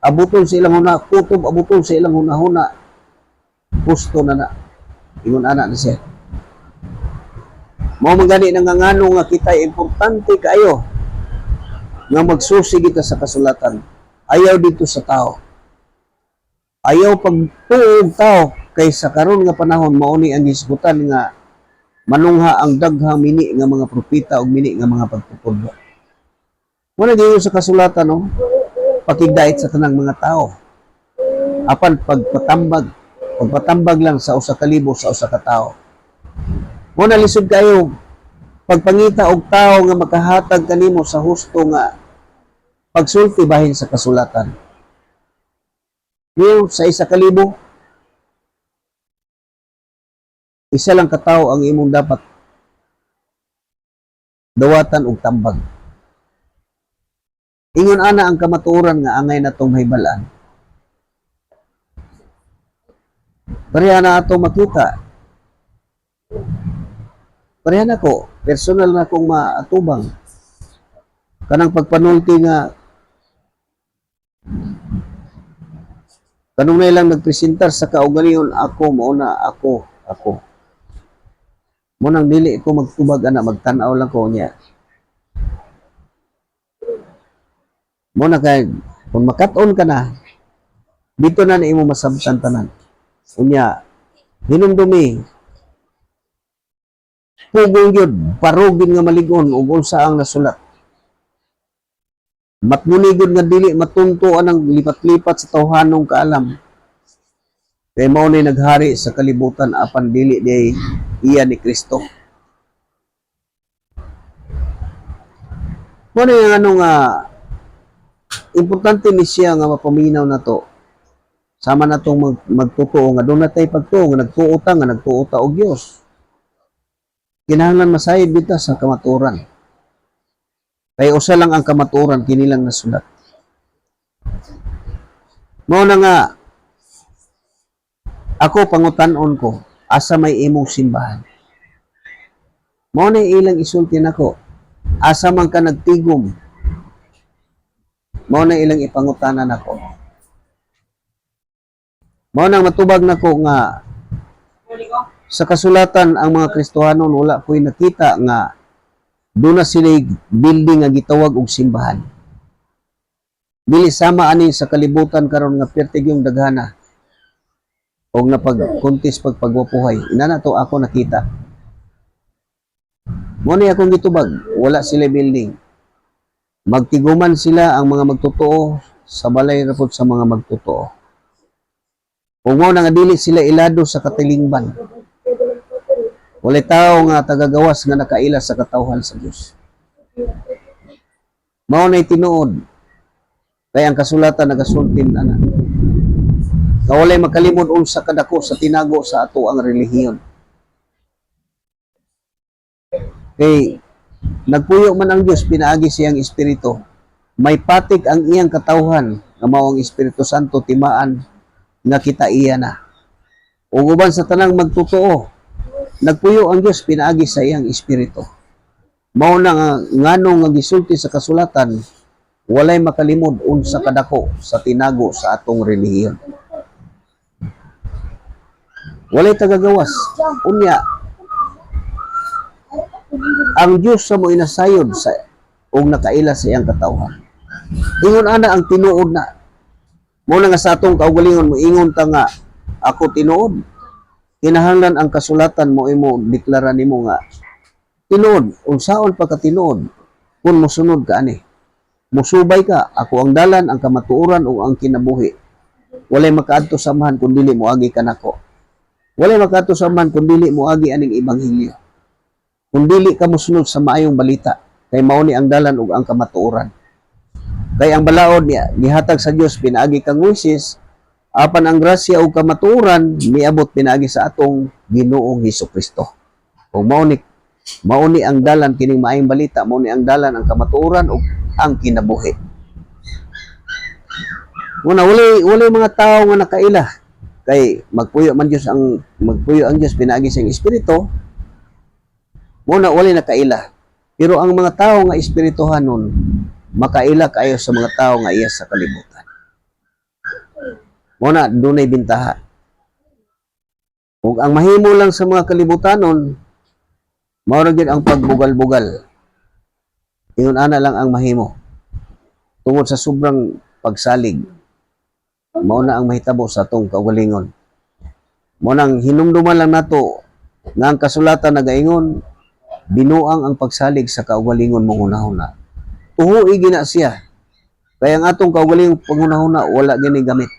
abuton sa ilang hunahuna, kutob abuton sa ilang hunahuna, gusto na na. Ingon ana na siya. Mao man gani nangangano nga kita importante kaayo nga magsusi kita sa kasulatan. Ayaw dito sa tao. Ayaw pagtuog tao kaysa karon nga panahon mauni ang gisgutan nga manungha ang daghang mini nga mga propeta ug mini nga mga pagtutudlo. Muna giingon sa kasulatan, no? Pakigdait sa tanang mga tao. Apan pagpatambag lang sa usa ka libo sa usa ka tao. Muna lisod kayo pagpangita og tao nga makahatag kanimo sa husto nga pagsulti bahin sa kasulatan. Ngayon, sa isa ka libo, isa lang ka tao ang imong dapat dawatan og tambag. Ingon ana ang kamatuoran nga angay natong mahibalaan. Pareha na ato makita. Pareha na ko, personal na akong maatubang. Kanang pagpanulti nga kanong na ilang nagpresentar sa kaugalingon ako, mauna ako. Munang dili ko magtubag ana, magtanaw lang ko niya. Muna kay kung makat-on ka na, dito na imo masabtan tanan. Unya, hinumdumi, pugong yun, parugin nga maligon, ug unsa ang nasulat. Matmunigod nga dili matuntuan ang lipat-lipat sa tawhanong kaalam. Kay mao ni naghari sa kalibutan apan dili di iya ni Kristo. Muna yung ano nga, importante ni siya nga mapaminaw na to. Sama na itong magtutuo nga doon na tayo pagtuo nga nagtuuta og Diyos. Kinahanglan masayod bita sa kamaturan. Kaya usa lang ang kamaturan kinilang nasulat. Mao na nga ako pangutan-on ko asa may imong simbahan. Mao na ilang isulti nako. Asa man ka nagtigom. Mao na ilang ipangutanan ako. Mao nang matubag nako nga sa kasulatan ang mga Kristohanon wala ko'y nakita nga doon na sila building nga gitawag og simbahan. Dili sama ani sa kalibutan karon nga pertig yung daghana og napag-contest pagpagwapuhay. Ina na to ako nakita. Mo ni akong gitubag, wala sila building. Magtiguman sila ang mga magtotoo sa balay rapod sa mga magtotoo. Kung mo nga dili sila ilado sa katilingban. Walay tao nga tagagawas nga nakaila sa katawhan sa Dios. Mao nay tinuod. Kaya ang kasulatan nagasultin ana. Nga walay makalimod unsa kadako sa tinago sa ato ang relihiyon. Kay nagpuyo man ang Dios pinaagi siyang espiritu. May patig ang iyang katawhan nga mao ang Espiritu Santo timaan nga kita iya na. Ug uban sa tanang magtotoo, nagpuyo ang Dios pinaagi sa iyang espiritu. Mao na nga nganong nga gisulti sa kasulatan, walay makalimod unsa kadako sa tinago sa atong relihiyon. Walay tagagawas. Unya, ang Dios sa mo inasayod sa ug nakaila sa iyang katawhan. Ingon ana ang tinuod na. Mo na nga sa atong kaugalingon mo ingon ta nga ako tinuod. kinahanglan ang kasulatan mo imo deklara nimo nga tinuod, unsaon pa ka tinuod kung mosunod ka ani. Musubay ka, ako ang dalan, ang kamatuoran o ang kinabuhi. Walay makaadto samahan kung dili mo agi kanako. Walay makaadto samahan kung dili mo agi aning ebanghelyo. Kung dili ka mosunod sa maayong balita, kay mao ni ang dalan ug ang kamatuoran. Kay ang balaod niya gihatag sa Dios pinaagi kang Moises, apan ang grasya ug kamatuoran miabot pinaagi sa atong Ginoong Hesukristo. Kung mao ni ang dalan kining maayong balita, mao ni ang dalan ang kamatuoran ug ang kinabuhi. Muna wala mga tao nga nakaila kay magpuyo ang Dios pinaagi sa espiritu. Muna wala nakaila. Pero ang mga tao nga espirituhanon makaila kayo sa mga tao nga iya sa kalibutan. Muna dunay bintaha. Ug ang mahimo lang sa mga kalibutanon mao ra gyud ang pagbugal-bugal. Ingon ana lang ang mahimo. Tungod sa sobrang pagsalig, mao na ang mahitabo sa atong kaugalingon. Mao nang hinumduman lang nato nga ang kasulatan nagaingon binuang ang pagsalig sa kaugalingon mong hunahuna. Tuhoy gina siya. Kaya ang atong kaugalingon panghunahuna wala gini gamit.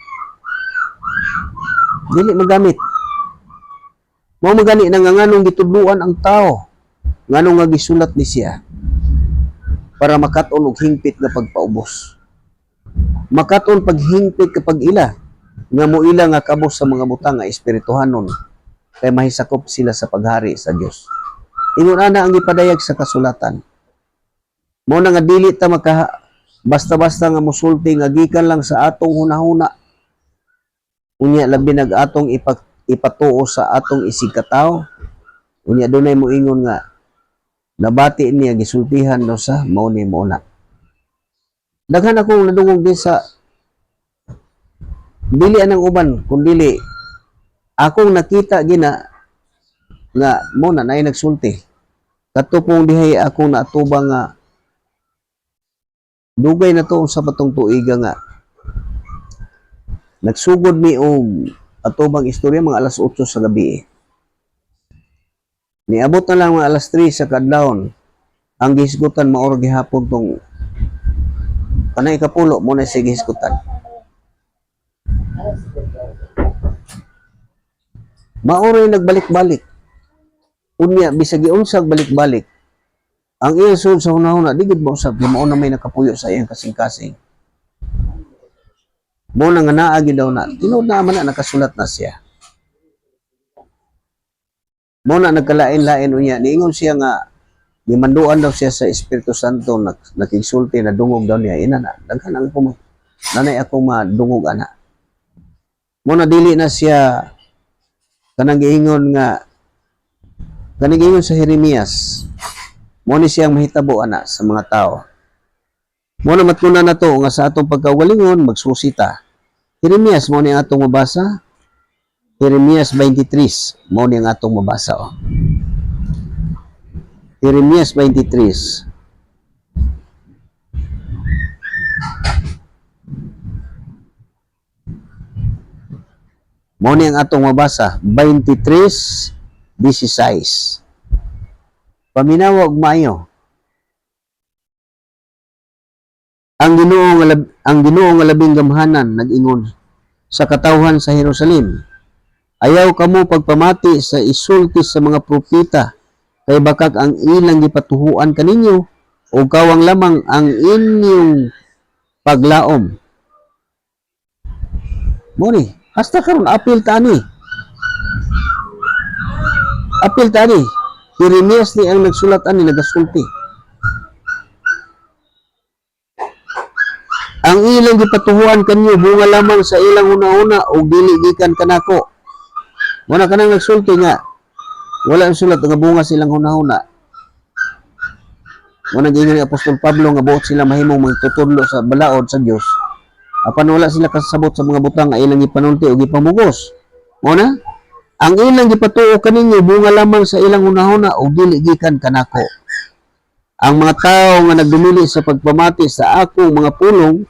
Dili magamit. Mao magani nang nganong gitudluan ang tao. Nganong nga gisulat ni siya para makaton og hingpit nga pagpaubos. Makaton paghingpit kapag ila nga moila nga kabos sa mga butang nga espirituhanon kay mahisakop sila sa paghari sa Dios. Ingon ana ang gipadayag sa kasulatan. Mao na nga dili ta basta-basta nga mosulti nga gikan lang sa atong hunahuna. Unya labi nag atong ipatuo sa atong isig katawo. Unya dunay moingon nga nabati niya gisultihan no sa mao ni muna. Daghan akong nadungog din sa dili anang uban kundi akong nakita gina nga mo na nay nagsulti. Katupong dihay akong naatubang nga dugay na to sa patong tuiga nga nagsugod mi og atubang istorya mga alas 8 sa gabi. Niabot na lang mga alas 3 sa kadlawon. Ang gihisgutan maor gihapon tong kanay kapulo mo na siya gihisgutan. Maoray nagbalik-balik. Unya bisag giunsag balik-balik. Ang iyang sud sa hunahuna di gid mausab kay mao na may nakapuyo sa iyang kasing-kasing. Mo na nga naa gid daw na. Tinuod na man na nakasulat na siya. Mo na nagkalain-lain unya niingon siya nga gimanduan daw siya sa Espiritu Santo nakigsulti na dungog daw niya ina na daghan ang nanay ako madungog ana. Mo na dili na siya kanang giingon sa Jeremias. Mo ni siyang mahitabo ana sa mga tao. Mo na matuna na to nga sa atong pagkaugalingon magsusita. Jeremias mo ni atong mabasa. Jeremias 23, mo ni ang atong mabasa. Oh. Jeremias 23. Mo ni ang atong mabasa. 23:16. Paminawag maayo. Ang Ginoo nga labing gamhanan nag-ingon sa katawhan sa Jerusalem. Ayaw kamo pagpamati sa isulti sa mga propeta, kay bakag ang ilang gipatuhuan kaninyo, o kawang lamang ang inyong paglaom. Muni, hasta karon apil tani. Apil tani. Jeremias ni ang nagsulat ani nagasulti. Ang ilang gipatuhuan kanyo bunga lamang sa ilang una-una o dili gikan kanako. Muna ka nang nagsulti nga, wala ang sulat nga bunga silang hunahuna. Muna giingon ni Apostol Pablo nga buot sila mahimong magtutudlo sa balaod sa Dios. Apan wala sila kasabot sa mga butang nga ilang gipanulti o gipamugos. Muna, ang ilang gipatuo kaninyo bunga lamang sa ilang hunahuna o dili gikan kanako. Ang mga tao nga nagdumili sa pagpamati sa akong mga pulong,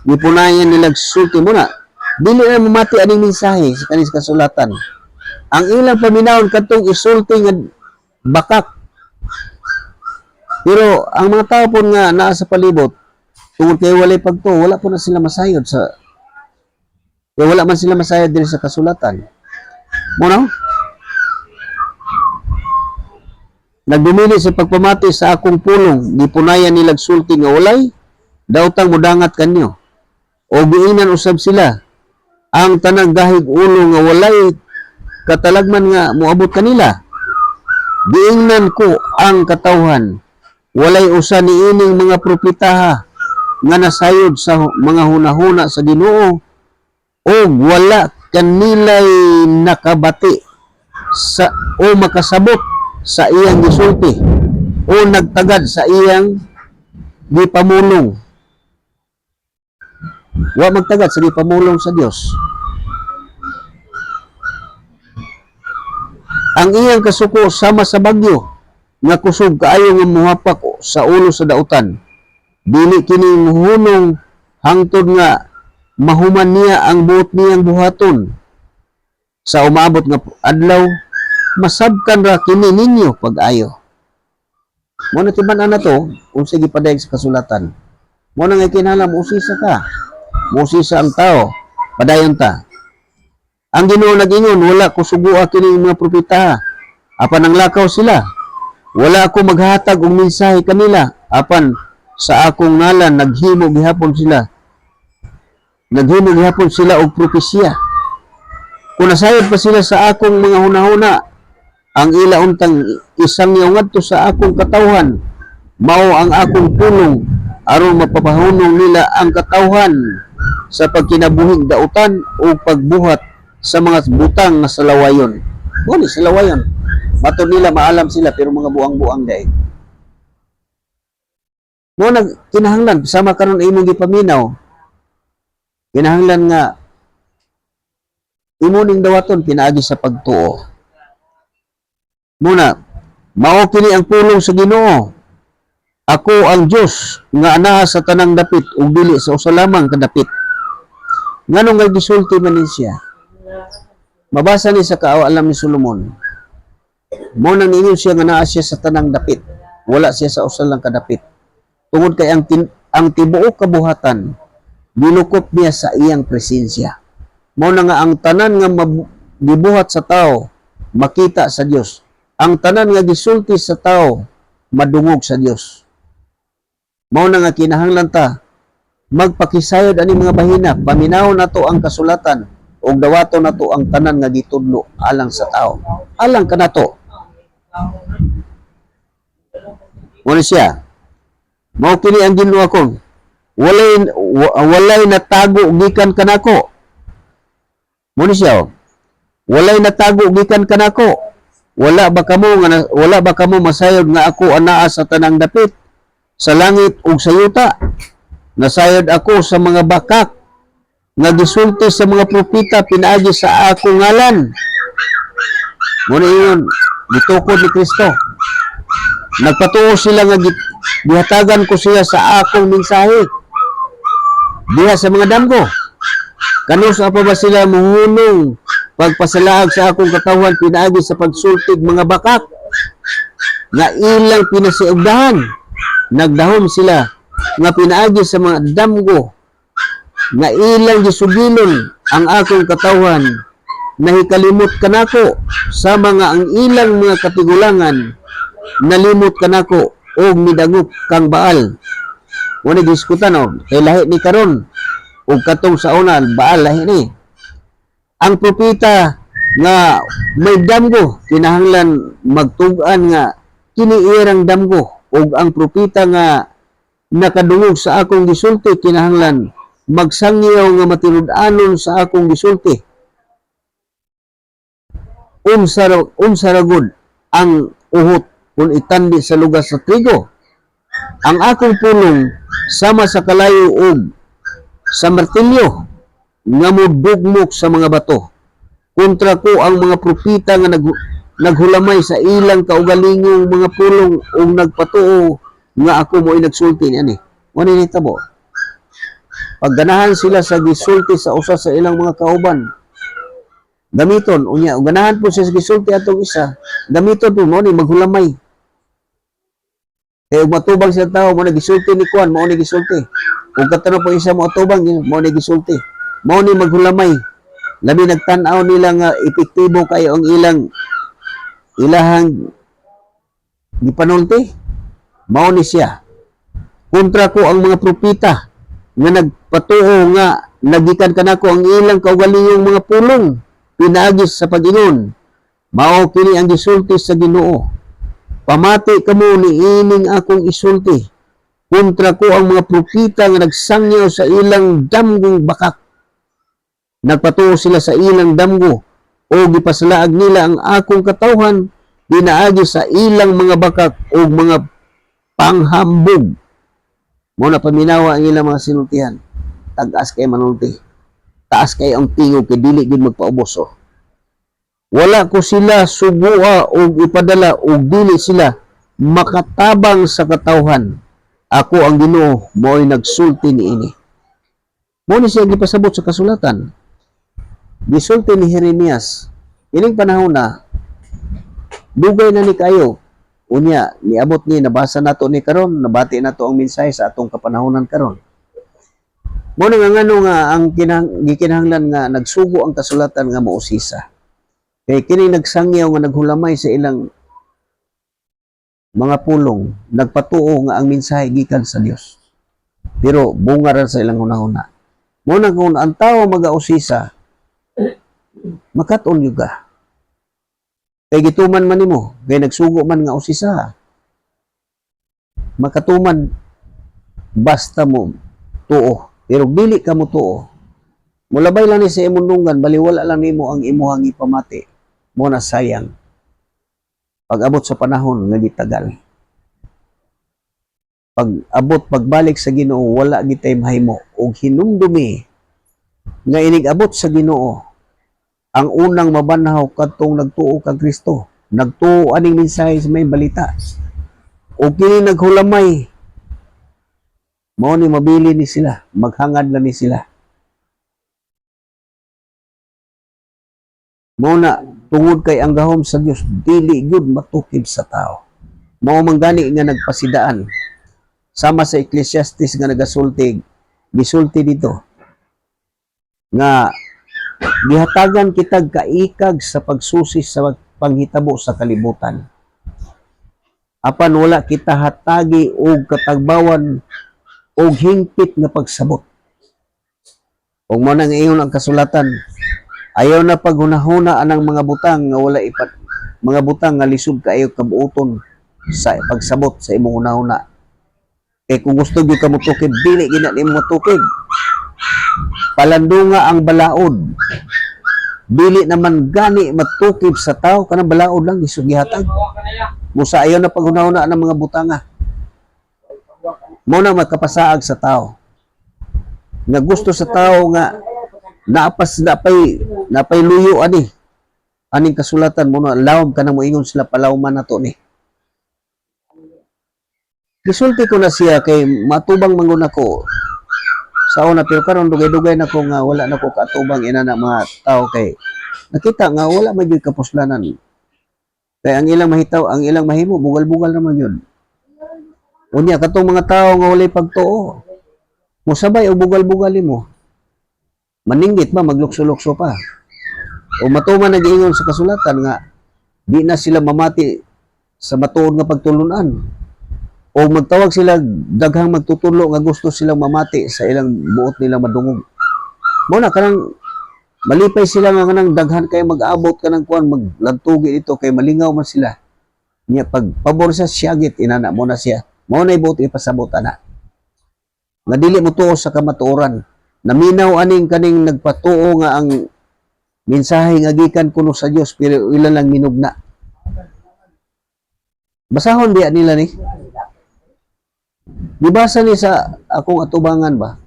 gipunayan nila sulti muna. Dili na mamati aning mensahe sa kanis kasulatan. ang ilang paminawon katong isulti nga bakak. Pero ang mga tao po nga naa sa palibot, tungod kay walay pagto, wala po na sila masayod sa wala man sila masayod din sa kasulatan. Muna, nagdumili sa pagpamati sa akong pulong, gipunayan nilag sulti nga walay, daotang mudangat kanyo. O giinan usab sila, ang tanang gahig ulo nga walay, katalagman nga muabot kanila. Giingnan ko ang katawhan, walay usa ni ining mga propetaha nga nasayod sa mga hunahuna sa Ginoo o wala kanilay nakabati sa o makasabot sa iyang gisulti o nagtagad sa iyang gipamulong. Wa magtagad sa gipamulong sa Dios. Ang iyang kasuko sama sa bagyo nga kusog kaayo nga muhapak sa ulo sa dautan. Dili kini hunong hangtod nga mahuman niya ang buot niyang buhaton. Sa umabot nga adlaw, masabkan ra kini ninyo pag-ayo. Mo na timan na to, kung sige padayag sa kasulatan. Mo na nga kinahanglan usisa ka. Usisa ang tao, padayon ta. Ang Ginoo nag-ingon, wala ko sugua kini mga propeta. Apan ang lakaw sila. Wala ako maghatag og mensahe kanila. Apan sa akong ngalan naghimo gihapon sila. Naghimo gihapon sila og propesya. Kung nasayod pa sila sa akong mga hunahuna, ang ila untang isang ngadto sa akong katawhan, mao ang akong pulong aron mapapahunong nila ang katawhan sa pagkinabuhig dautan o pagbuhat sa mga butang nga salawayon. Muni salawayon. Matod nila maalam sila pero mga buang-buang daig. Mo kinahanglan sama karon imong gipaminaw. Kinahanglan nga imuning dawaton pinaagi sa pagtuo. Muna, mao kini ang pulong sa Ginoo. Ako ang Dios nga anaa sa tanang dapit ug dili sa usa lamang ka dapit. Nganong nga gisulti man ni siya? Mabasa ni sa kaalam ni Solomon. Mo nang ingon siya nga naa siya sa tanang dapit. Wala siya sa usa lang ka dapit. Tungod kay ang tibuok kabuhatan nilukop niya sa iyang presensya. Mo na nga ang tanan nga gibuhat sa tao makita sa Dios. Ang tanan nga gisulti sa tao madungog sa Dios. Mao na nga kinahanglan ta magpakisayod ani mga bahina, paminawon nato ang kasulatan ug dawaton nato ang tanan nga gitudlo alang sa tao. Alang kanato. Muna siya. Mao kini ang Ginoo ko. Walay natago gikan kanako. Muna siya. Walay natago gikan kanako. Wala ba kamo masayod nga ako anaa sa tanang dapit sa langit ug sa yuta? Nasayod ako sa mga bakak nga gisulti sa mga propeta pinaagi sa akong ngalan. Muna iyon, gitukod ni Kristo. Nagpatuo sila nga gihatagan ko siya sa akong mensahe. Diha sa mga damgo. Kanus pa ba sila muhunong pagpasalaag sa akong katawhan pinaagi sa pagsultig mga bakak nga ilang pinasiugdahan. Nagdahom sila nga pinaagi sa mga damgo nga ilang gisugilon ang akong katawhan nahikalimot kanako sa mga ang ilang mga katigulangan nalimot kanako og midangop kang Baal. Wala diskutan o kay lahi ni karon ug katong sa una Baal lahi ni. Ang propeta nga may damgo kinahanglan magtug-an nga kini irang damgo ug ang propeta nga nakadungog sa akong gisulti kinahanglan magsangyaw nga matinud-anon sa akong gisulti. Unsa ragud ang uhot kung itandi sa lugar sa trigo. Ang akong pulong sama sa kalayo ug sa martilyo nga mudugmok sa mga bato. Kontra ko ang mga propeta nga naghulamay sa ilang kaugalingong mga pulong ug nagpatuo nga ako mo'y nagsulti niyan eh. Wala ni tabo. Pagganahan sila sa gisulti sa usa sa ilang mga kauban. Gamiton unya ug ganahan po siya sa gisulti atong isa. Gamiton po mo ni maghulamay. Kaya ug matubang siya tao mo na gisulti ni kuan, mo ni gisulti. Ug katano po isa mo atubang mo ni gisulti. Mo ni maghulamay. Labi nagtan-aw nila nga epektibo kayo ang ilahang gipanulti. Mao ni siya. Kontra ko ang mga propeta nga nagpatuo nga nagikan kanako ang ilang kaugalingong mga pulong pinaagis sa pag-ingon. Mao kini ang gisulti sa Ginoo. Pamati kamo ni ining akong isulti. Kontra ko ang mga propeta nga nagsangyaw sa ilang damgong bakak. Nagpatuo sila sa ilang damgo o gipasalaag nila ang akong katawhan pinaagi sa ilang mga bakak o mga panghambog. Mo na paminawa ang ilang mga sinultihan. Tagas kay manulti. Taas kay ang tingog kay dili gid magpaubos. Wala ko sila subua o ipadala o dili sila makatabang sa katawhan. Ako ang Ginoo mo'y nagsulti niini. Mo ni siya gipasabot sa kasulatan. Gisulti ni Jeremias. Ining panahon na dugay na ni kayo. Unya, niabot ni, nabasa nato ni karon, nabati nato ang mensahe sa atong kapanahonan karon. Mo nga ngano nga ang gikinahanglan nga nagsugo ang kasulatan nga mausisa. Kay kini nagsangyaw nga naghulamay sa ilang mga pulong, nagpatuo nga ang mensahe gikan sa Dios. Pero bunga ra sa ilang hunahuna. Mo na kung ang tao magausisa, makat-on yuga. Kay gituman man nimo, kay nagsugo man nga usisa. Makatuman basta mo tuo, pero dili ka mo tuo. Mulabay lang ni sa imong dunggan, baliwala lang nimo ang imuhang ipamati. Mo na sayang. Pag abot sa panahon nga gitagal. Pag abot pagbalik sa Ginoo, wala gitay mahimo og hinumdumi nga inig abot sa Ginoo. Ang unang mabanhaw kadtong nagtuo kang Kristo, nagtuo aning mensahe sa may balita. O kini naghulamay, mao ni mabili ni sila, maghangad na ni sila. Mao na tungod kay ang gahom sa Dios dili gud matukib sa tao. Mao man gani nga nagpasidaan. Sama sa Ecclesiastes nga nagasulti, gisulti dito nga gihatagan kitag kaikag sa pagsusi sa panghitabo sa kalibutan. Apan wala kita hatagi og katagbawan og hingpit nga pagsabot. Ug mo nang iyon ang kasulatan, ayaw na paghunahuna anang mga butang nga wala mga butang nga lisod kaayo kabuoton sa pagsabot sa imong hunahuna. Kay kung gusto gyud ka motukib, dili gina nimo motukib. Palandunga ang balaod. Dili naman gani matukib sa tao kanang balaod lang gisugihatag. Musa ayaw na paghunahuna ng mga butanga. Mo na magkapasaag sa tao. Nga gusto sa tao nga napay luyo ani. Aning kasulatan mo na lawom ka na moingon sila palawman nato ni. Gisulti ko na siya kay matubang mangun ako sa una, pero karon dugay-dugay na ko nga wala na ko katubang ina na mga tao kay nakita nga wala man gyud kapuslanan. Kay ang ilang mahitaw, ang ilang mahimo bugal-bugal naman yun. Unya katong mga tao nga walay pagtuo. Musabay og bugal-bugal mo. Maninggit ba maglukso-lukso pa. O matuman nag-iingon sa kasulatan nga di na sila mamati sa matuod nga pagtulunan. O magtawag sila daghang magtutulo nga gusto silang mamati sa ilang buot nilang madungog. Mo na kanang malipay sila nga kanang daghan kay mag-abot kanang kuan maglantugi dito kay malingaw man sila. Nya pag pabor sa siyagit inana mo na siya. Mao na ibot ipasabot ana. Nga dili mo tuo sa kamatuoran. Naminaw aning kaning nagpatuo nga ang mensahe nga gikan kuno sa Dios pero ilan lang minugna. Basahon biya nila ni. Gibasa ni sa akong atubangan ba?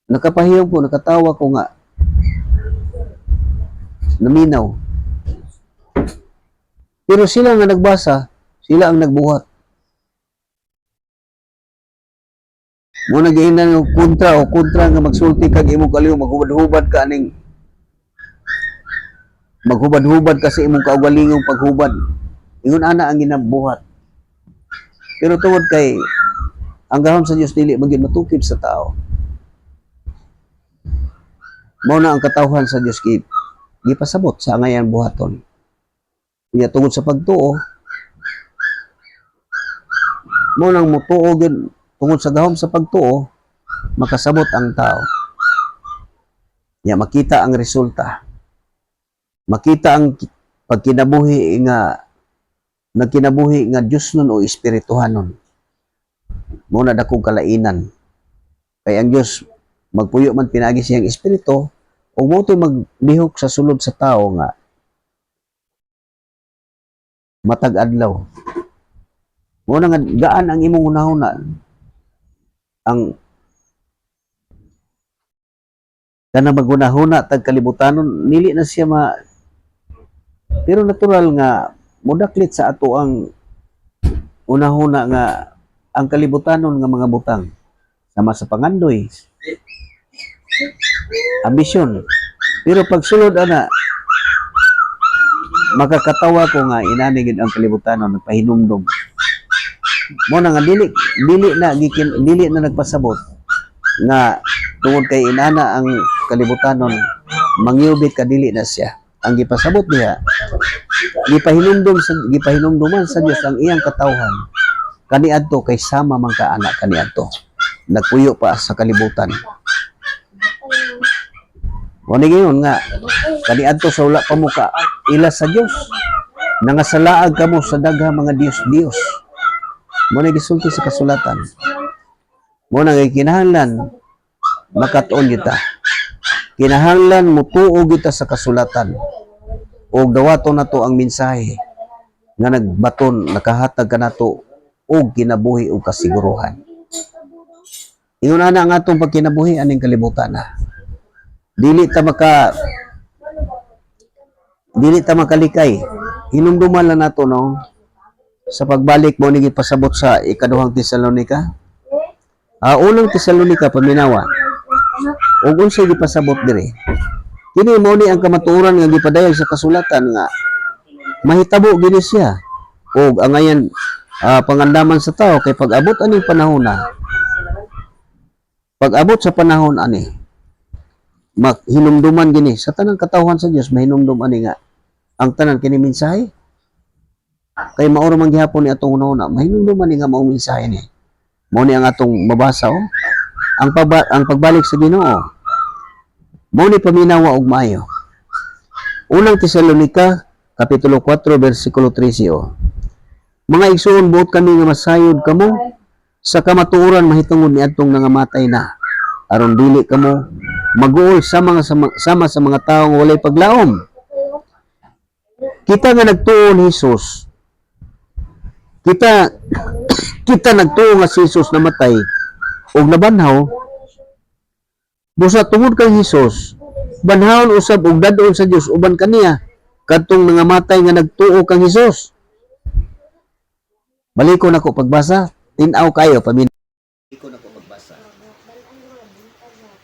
Nakapahiyom ko, nakatawa ko nga. Naminaw. Pero sila nga nagbasa, sila ang nagbuhat. Mo nagiinan ng kontra nga magsulti kag imong kaliw maghubad-hubad ka aning maghubad-hubad kasi imong kaugalingong paghubad. Ingon ana ang ginabuhat. Pero tungod kay ang gahom sa Dios dili magid matukib sa tao. Mao na ang katawhan sa Dios gipasabot sa angayan buhaton. Kaya tungod sa pagtuo, mo nang mutuo gyud tungod sa gahom sa pagtuo, makasabot ang tao. Ya makita ang resulta. Makita ang pagkinabuhi nga nagkinabuhi nga Dios nun o espirituhanon. Mo na dakong kalainan. Kay ang Dios magpuyo man pinagi siyang espiritu ug mo to'y maglihok sa sulod sa tao nga matag adlaw. Mo na nga gaan ang imong unahuna ang kana magunahuna tag kalibutanon nili na siya pero natural nga mudaklit sa ato ang unahuna nga ang kalibutanon nga mga butang sama sa pangandoy ambisyon pero pag sulod ana makakatawa ko nga inani gid ang kalibutanon nagpahinumdom mo na nga dili na nagpasabot nga tungod kay inana ang kalibutanon mangyubit ka dili na siya ang gipasabot niya gipahinumduman sa Dios ang iyang katawhan kaniadto kay sama man ka anak kaniadto nagpuyo pa sa kalibutan mo ni gayon nga kaniadto sa wala pa mo ka ila sa Dios nangasalaag kamo sa dagha mga Dios mo ni gisulti sa kasulatan mo na kinahanglan makatuon kita kinahanglan mutuo kita sa kasulatan og dawaton nato ang mensahe nga nagbaton nakahatag kanato og kinabuhi og kasiguruhan ingon ana ang atong pagkinabuhi aning kalibutan na dili ta makalikay hinumduman lang nato no sa pagbalik mo ni gipasabot sa ikaduhang Tesalonika unang Tesalonika paminawa ug unsay gipasabot diri kini mao ni ang kamatuoran nga gipadayag sa kasulatan nga mahitabo gini siya ug angayan pangandaman sa tao kay pag-abot aning panahon na pag-abot sa panahon ani hinumduman gini sa tanang katawhan sa Dios mahinumdum ani nga ang tanan kini mensahe kay maoro man gihapon ni atong una mahinumdum ani nga mao mensahe ni mao ni ang atong mabasa ang pagbalik sa Ginoo mao ni paminawa og maayo unang Tesalonika kapitulo 4 bersikulo 13 mga igsoon buot kami nga masayod kamo sa kamatuoran mahitungod niadtong nangamatay na aron dili kamo mag-uol sama sa mga tawo nga walay paglaom kita nga nagtuo ni Hesus kita nagtuo nga si Hesus namatay og nabanhaw busa tungod kay Hesus banhawon usab og dadon sa Dios uban kaniya kadtong nangamatay nga nagtuo kang Hesus balikon ako pagbasa tin-aw kayo balikon ako pagbasa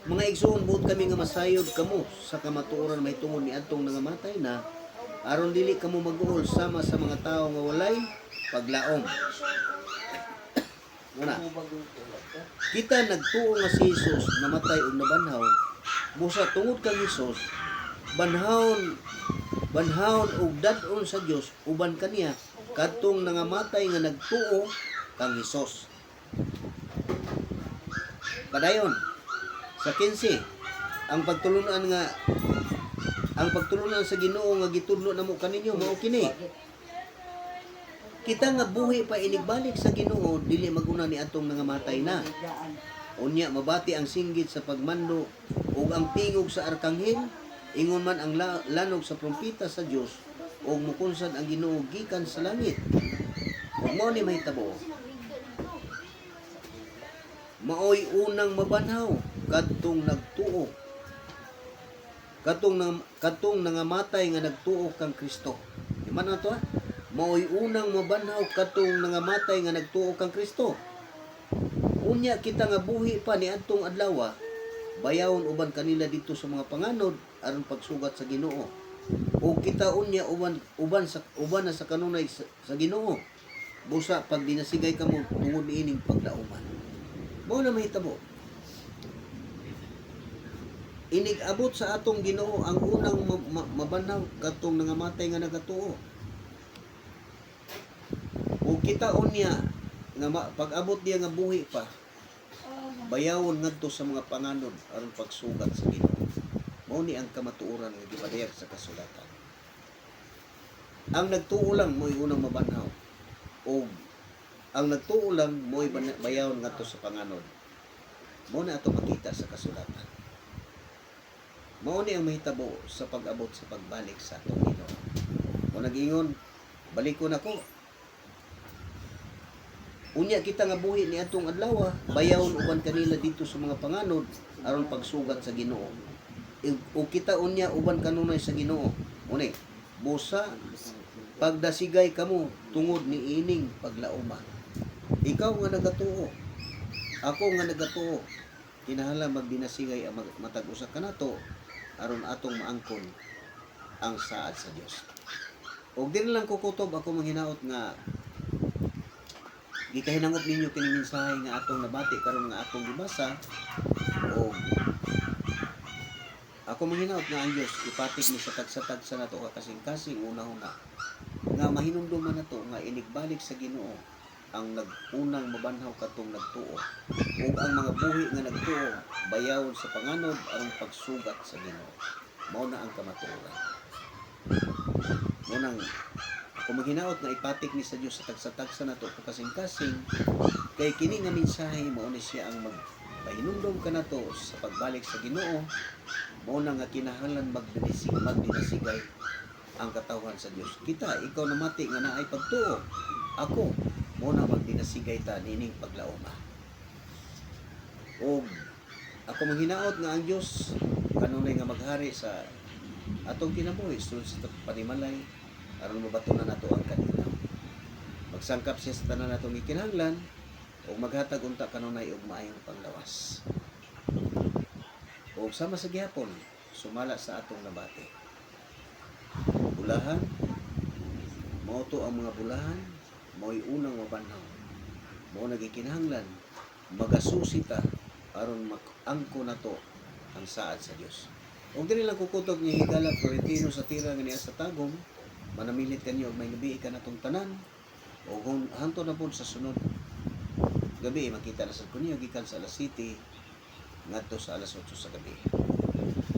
mga igsoon buot kami nga masayod kamo sa kamatuoran mahitungod niadtong nangamatay na aron dili kamo mag-uol sama sa mga tawo nga walay paglaom una kita nagtuo nga si Hesus namatay og nabanhaw busa tungod kang Hesus banhawon og dadon sa Dios uban kaniya kadtong nangamatay nga nagtuo kang Hesus padayon sa 15 ang pagtulunan sa Ginoo nga gitudlo namo kaninyo mao kini kita nga buhi pa inigbalik sa Ginoo dili maguna ni atong nangamatay na unya mabati ang singgit sa pagmando ug ang tingog sa arkanghel ingon man ang lanog sa trompeta sa Dios ug mukunsad ang Ginoo gikan sa langit ug mao ni mahitabo maoy unang mabanhaw kadtong nagtuo kadtong nangamatay nga nagtuo kang Kristo man ato maoy unang mabanhaw kadtong nangamatay nga nagtuo kang Kristo unya kita nga buhi pa ni adtong adlaw bayawon uban kanila dito sa mga panganod aron pagsugat sa Ginoo O kitaon niya uban na sa kanunay sa Ginoo. Busa pag dinasigay ka mo tungod niining pagdauman. Mao na mahitabo. Inig-abot sa atong Ginoo ang unang mabanaw katong nangamatay nga nagatuo. O kitaon niya nga pag-abot niya nga buhi pa, bayawon ngadto sa mga panganod aron pagsugat sa Ginoo. Mao ni ang kamatuoran nga gipadayag sa kasulatan. Ang nagtuo lang mo'y unang mabanhaw. O ang nagtuo lang mo'y bayawon ngadto sa panganod. Mao na ato makita sa kasulatan. Mao ni ang mahitabo sa pag-abot sa pagbalik sa atong Ginoo. Kung nag-ingon, balikon ako. Unya kita nga buhi ni atong adlaw, bayawon uban kanila dito sa mga panganod aron pagsugat sa Ginoo. O kita unya uban kanunay sa Ginoo. Uni, busa pagdasigay kamo tungod ni ining paglauma. Ikaw nga nagatuo, ako nga nagatuo, kinahanglan magdinasigay ang matag usa kanato aron atong maangkon ang saad sa Dios. Og dili lang ko kutob ako manghinaot nga gikahinangop ninyo kini mensahe nga atong nabati karon nga atong gibasa. O ako manghinaot nga ang Dios ipatik ni sa tagsa-tagsa nato kasing-kasing una-una nga mahinumduman nato nga inigbalik sa Ginoo ang nagunang mabanhaw katong nagtuo ug ang mga buhi nga nagtuo bayawon sa panganod aron pagsugat sa Ginoo. Mao na ang kamatuoran. Mao nang kung maghinaot nga ipatik ni sa Dios sa tagsa-tagsa nato kasing-kasing kay kini nga mensahe mao ni siya ang magpahinumdom kanato sa pagbalik sa Ginoo. Mao na nga kinahanglan magdinasigay ang katawhan sa Dios. Kita ikaw namati nga naay pagtuo. Ako mo na magdinasigay ta nining paglauma. O ako manghinaot nga ang Dios kanunay nga maghari sa atong kinabuhi sulod sa panimalay aron mabatunan nato ang kanila. Magsangkap siya sa tanan natong gikinahanglan o maghatag unta kanunay og maayong panglawas. O sama sa gihapon sumala sa atong nabati. Bulahan, mao to ang mga bulahan, mao'y unang mabanhaw. Mao nagikinahanglan magasusi ta aron mag-angko nato ang saad sa Dios. Og dili lang kukutob ni higala Florentino sa tira nga niya sa tagom, manamilit kanyo og may gabi ka natong tanan. O hangtod na pod sa sunod gabi makita na sa kunyo gikan sa alas 7 ngadto sa alas 8 sa gabi.